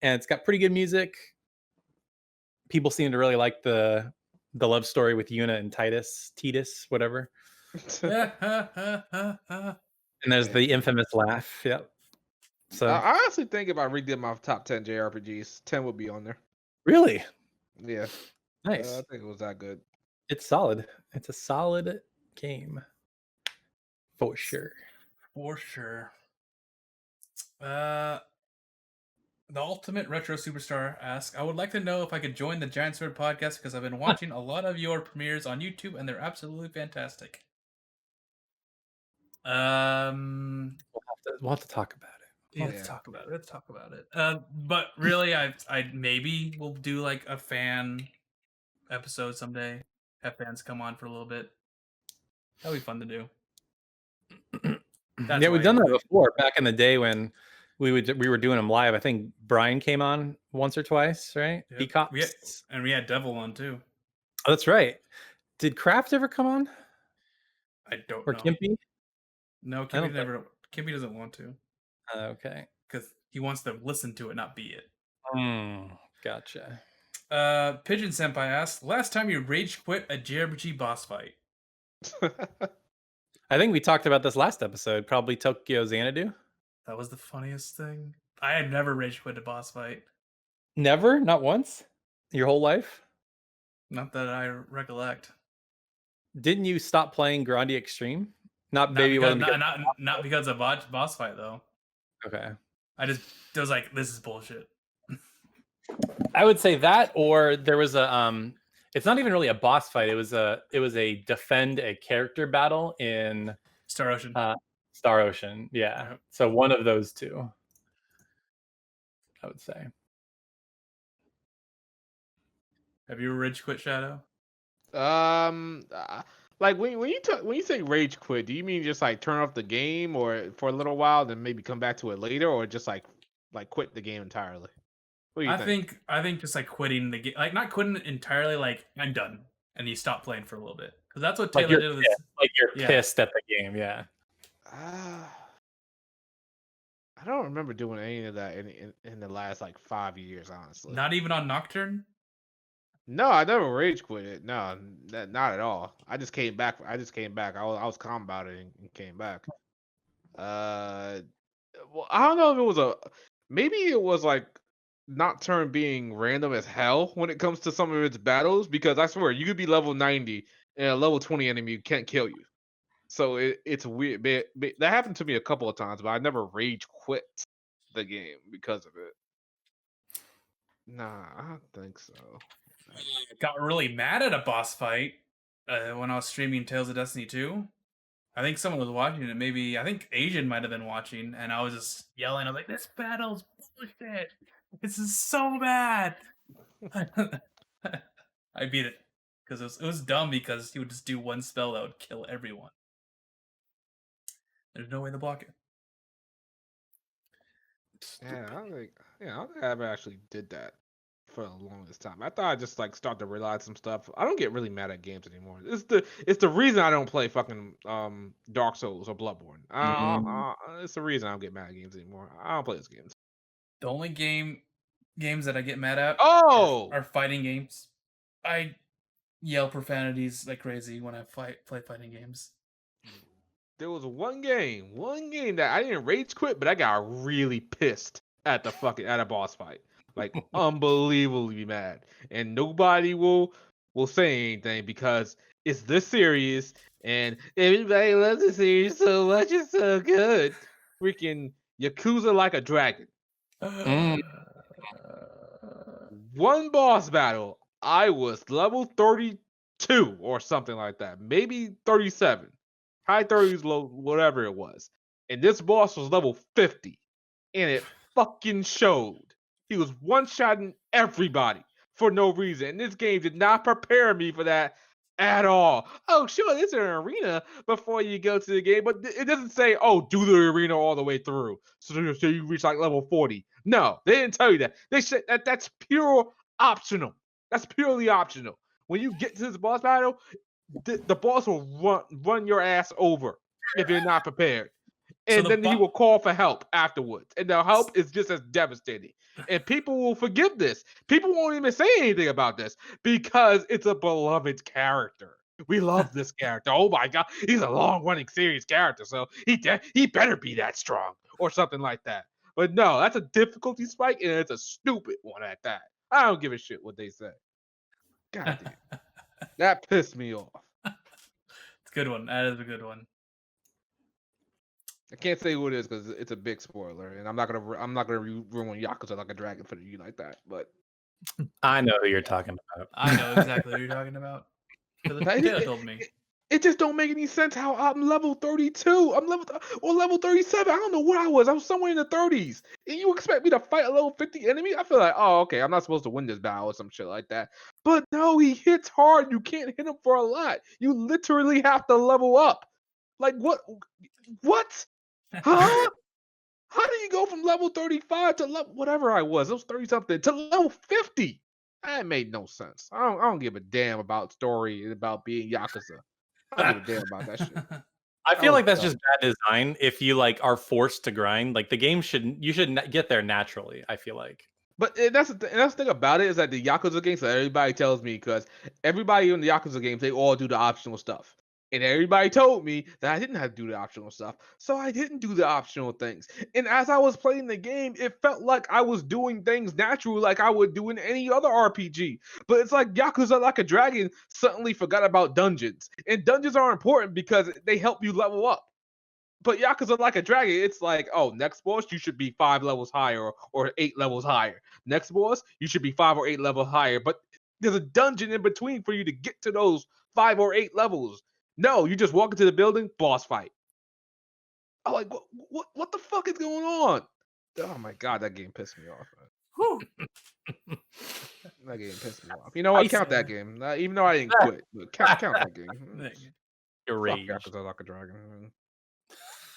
it's got pretty good music. People seem to really like the the love story with Yuna and Titus, whatever. And there's the infamous laugh. Yep. So I honestly think if I redid my top 10 JRPGs, 10 would be on there. really Yeah, nice. I think it was that good. It's solid. It's a solid game for sure. For sure. The Ultimate Retro Superstar asks, I would like to know if I could join the Giant Sword podcast because I've been watching a lot of your premieres on YouTube and they're absolutely fantastic. We'll have to talk about it. Let's talk about it. Let's talk about it. But really, I maybe we'll do like a fan episode someday. Have fans come on for a little bit. That'll be fun to do. Yeah, we've done that before. Back in the day when we were doing them live. I think Brian came on once or twice, right? Yep. Peacocks. And we had Devil on too. Oh, that's right. Did Kraft ever come on? I don't or know. Kimpy? No, Kimpy doesn't want to. Okay. Because he wants to listen to it, not be it. Gotcha. Pigeon Senpai asks, last time you rage quit a JRPG boss fight? I think we talked about this last episode. Probably Tokyo Xanadu. That was the funniest thing. I had never rage quit a boss fight. Never? Not once? Your whole life? Not that I recollect. Didn't you stop playing Grande Extreme? Not because of boss fight though. Okay. It was like, this is bullshit. I would say that, or there was a it's not even really a boss fight. It was a defend a character battle in Star Ocean. Star Ocean, yeah. So one of those two, I would say. Have you rage quit, Shadow? Like when you say rage quit, do you mean just like turn off the game or for a little while, then maybe come back to it later, or just like quit the game entirely? What do you think? I think just like quitting the game, like not quitting entirely, like I'm done, and you stop playing for a little bit, because that's what Taylor did with this. Like you're pissed at the game, yeah. I don't remember doing any of that in the last like 5 years, honestly. Not even on Nocturne. No, I never rage quit it. No, not at all. I just came back. I was calm about it and came back. Well, I don't know if it was maybe it was like Nocturne being random as hell when it comes to some of its battles, because I swear you could be level 90 and a level 20 enemy can't kill you. So it's weird. That happened to me a couple of times, but I never rage quit the game because of it. Nah, I don't think so. Got really mad at a boss fight when I was streaming Tales of Destiny 2. I think someone was watching it. Maybe I think Asian might have been watching, and I was just yelling. I was like, "This battle's bullshit! This is so bad!" I beat it because it was dumb, because he would just do one spell that would kill everyone. There's no way to block it. Yeah, I don't think I ever actually did that for the longest time. I thought I just like start to realize some stuff. I don't get really mad at games anymore. It's the reason I don't play fucking Dark Souls or Bloodborne. It's the reason I don't get mad at games anymore. I don't play those games. The only games that I get mad at are fighting games. I yell profanities like crazy when I play fighting games. There was one game that I didn't rage quit, but I got really pissed at a boss fight. Like unbelievably mad. And nobody will say anything because it's this serious and everybody loves the series so much. It's so good. Freaking Yakuza Like a Dragon. One boss battle, I was level 32 or something like that. Maybe 37. High 30s, low, whatever it was. And this boss was level 50. And it fucking showed. He was one-shotting everybody for no reason. And this game did not prepare me for that at all. Oh, sure, there's an arena before you go to the game, but it doesn't say, oh, do the arena all the way through. So you reach like level 40. No, they didn't tell you that. They said that's pure optional. That's purely optional. When you get to this boss battle, the boss will run your ass over if you're not prepared. And the then he will call for help afterwards. And the help is just as devastating. And people will forgive this. People won't even say anything about this because it's a beloved character. We love this character. Oh my god, he's a long-running series character, so he better be that strong or something like that. But no, that's a difficulty spike, and it's a stupid one at that. I don't give a shit what they say. God damn, that pissed me off. It's a good one. That is a good one. I can't say who it is because it's a big spoiler, and I'm not gonna ruin Yakuza Like a Dragon for you like that. But I know who you're talking about. I know exactly what you're talking about. Taylor told me. It just don't make any sense how I'm level 32. I'm level 37. I don't know what I was. I was somewhere in the 30s. And you expect me to fight a level 50 enemy? I feel like, oh, okay, I'm not supposed to win this battle or some shit like that. But no, he hits hard. You can't hit him for a lot. You literally have to level up. Like what? What? Huh? How do you go from level 35 to level whatever I was? It was 30 something to level 50. That made no sense. I don't give a damn about story and about being Yakuza. I don't give a damn about that shit. I feel like that's just bad design. If you like are forced to grind, like the game you should get there naturally. I feel like. But that's the thing about it is that the Yakuza games that everybody tells me because everybody in the Yakuza games they all do the optional stuff. And everybody told me that I didn't have to do the optional stuff. So I didn't do the optional things. And as I was playing the game, it felt like I was doing things naturally like I would do in any other RPG. But it's like Yakuza Like a Dragon suddenly forgot about dungeons. And dungeons are important because they help you level up. But Yakuza Like a Dragon, it's like, oh, next boss, you should be 5 levels higher or 8 levels higher. Next boss, you should be 5 or 8 levels higher. But there's a dungeon in between for you to get to those 5 or 8 levels. No, you just walk into the building, boss fight. I'm like, what the fuck is going on? Oh my god, that game pissed me off. That game pissed me off. You know what? Count that game. Even though I didn't quit, but count that game. Your rage. Fuck Yakuza Like a Dragon.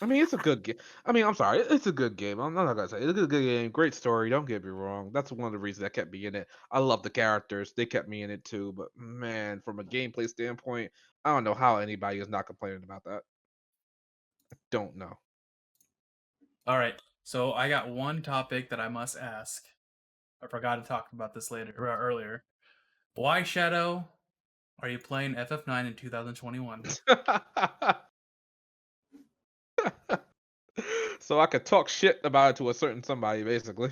I mean, it's a good game. I mean, I'm sorry, it's a good game. I'm not gonna say it's a good game. Great story. Don't get me wrong. That's one of the reasons that kept me in it. I love the characters. They kept me in it too. But man, from a gameplay standpoint, I don't know how anybody is not complaining about that. I don't know. All right. So I got one topic that I must ask. I forgot to talk about this earlier. Why, Shadow, are you playing FF9 in 2021? So I could talk shit about it to a certain somebody, basically.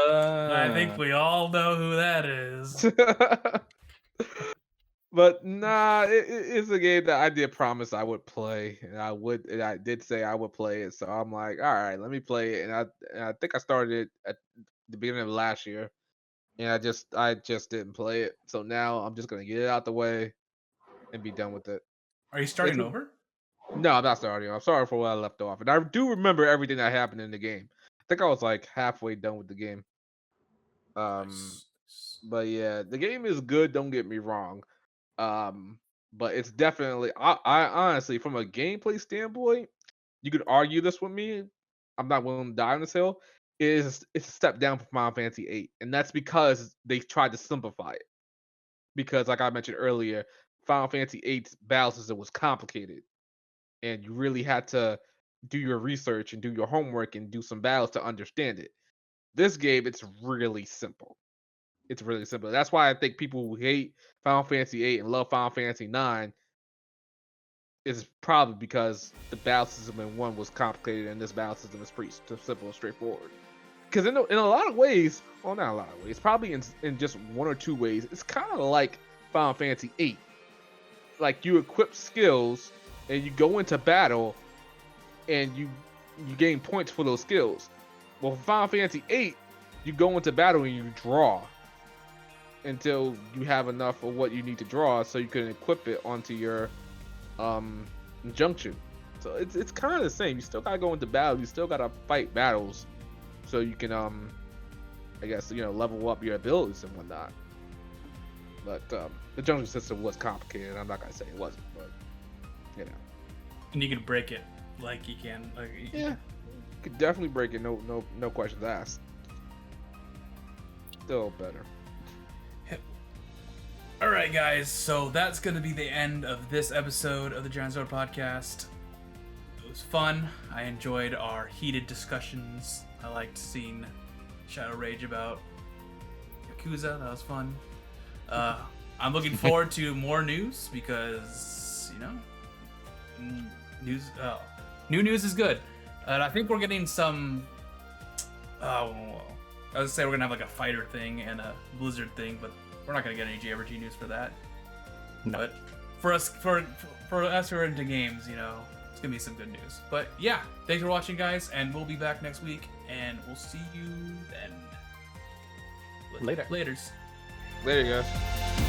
I think we all know who that is. But nah, it's a game that I did promise I would play, and I did say I would play it. So I'm like, all right, let me play it. And I think I started it at the beginning of last year, and I just didn't play it. So now I'm just gonna get it out the way and be done with it. Are you starting over? No, I'm not starting. I'm sorry for what I left off, and I do remember everything that happened in the game. I think I was like halfway done with the game. But yeah, the game is good. Don't get me wrong. But it's definitely I honestly, from a gameplay standpoint, you could argue this with me. I'm not willing to die on this hill. It's a step down from Final Fantasy VIII, and that's because they tried to simplify it. Because, like I mentioned earlier, Final Fantasy VIII's battle system was complicated, and you really had to do your research and do your homework and do some battles to understand it. This game, it's really simple. It's really simple. That's why I think people who hate Final Fantasy VIII and love Final Fantasy IX is probably because the battle system in 1 was complicated and this battle system is pretty simple and straightforward. Because in a lot of ways, well, not a lot of ways, probably in just 1 or 2 ways, it's kind of like Final Fantasy VIII. Like, you equip skills and you go into battle and you gain points for those skills. Well, for Final Fantasy VIII, you go into battle and you draw until you have enough of what you need to draw so you can equip it onto your junction. So it's kind of the same. You still gotta go into battle. You still gotta fight battles so you can I guess, level up your abilities and whatnot. But the junction system was complicated. I'm not gonna say it wasn't, but And you can break it like you can. Yeah, you could definitely break it. No questions asked. Still better. All right, guys. So that's going to be the end of this episode of the Giant Sword Podcast. was fun. I enjoyed our heated discussions. I liked seeing Shadow rage about Yakuza. That was fun. I'm looking forward to more news because, new news is good. And I think we're getting some. I was gonna say we're gonna have like a fighter thing and a Blizzard thing, but we're not gonna get any JRPG news for that. No. But for us who are into games, it's gonna be some good news. But yeah, thanks for watching, guys, and we'll be back next week, and we'll see you then. Later. Laters. Later, guys.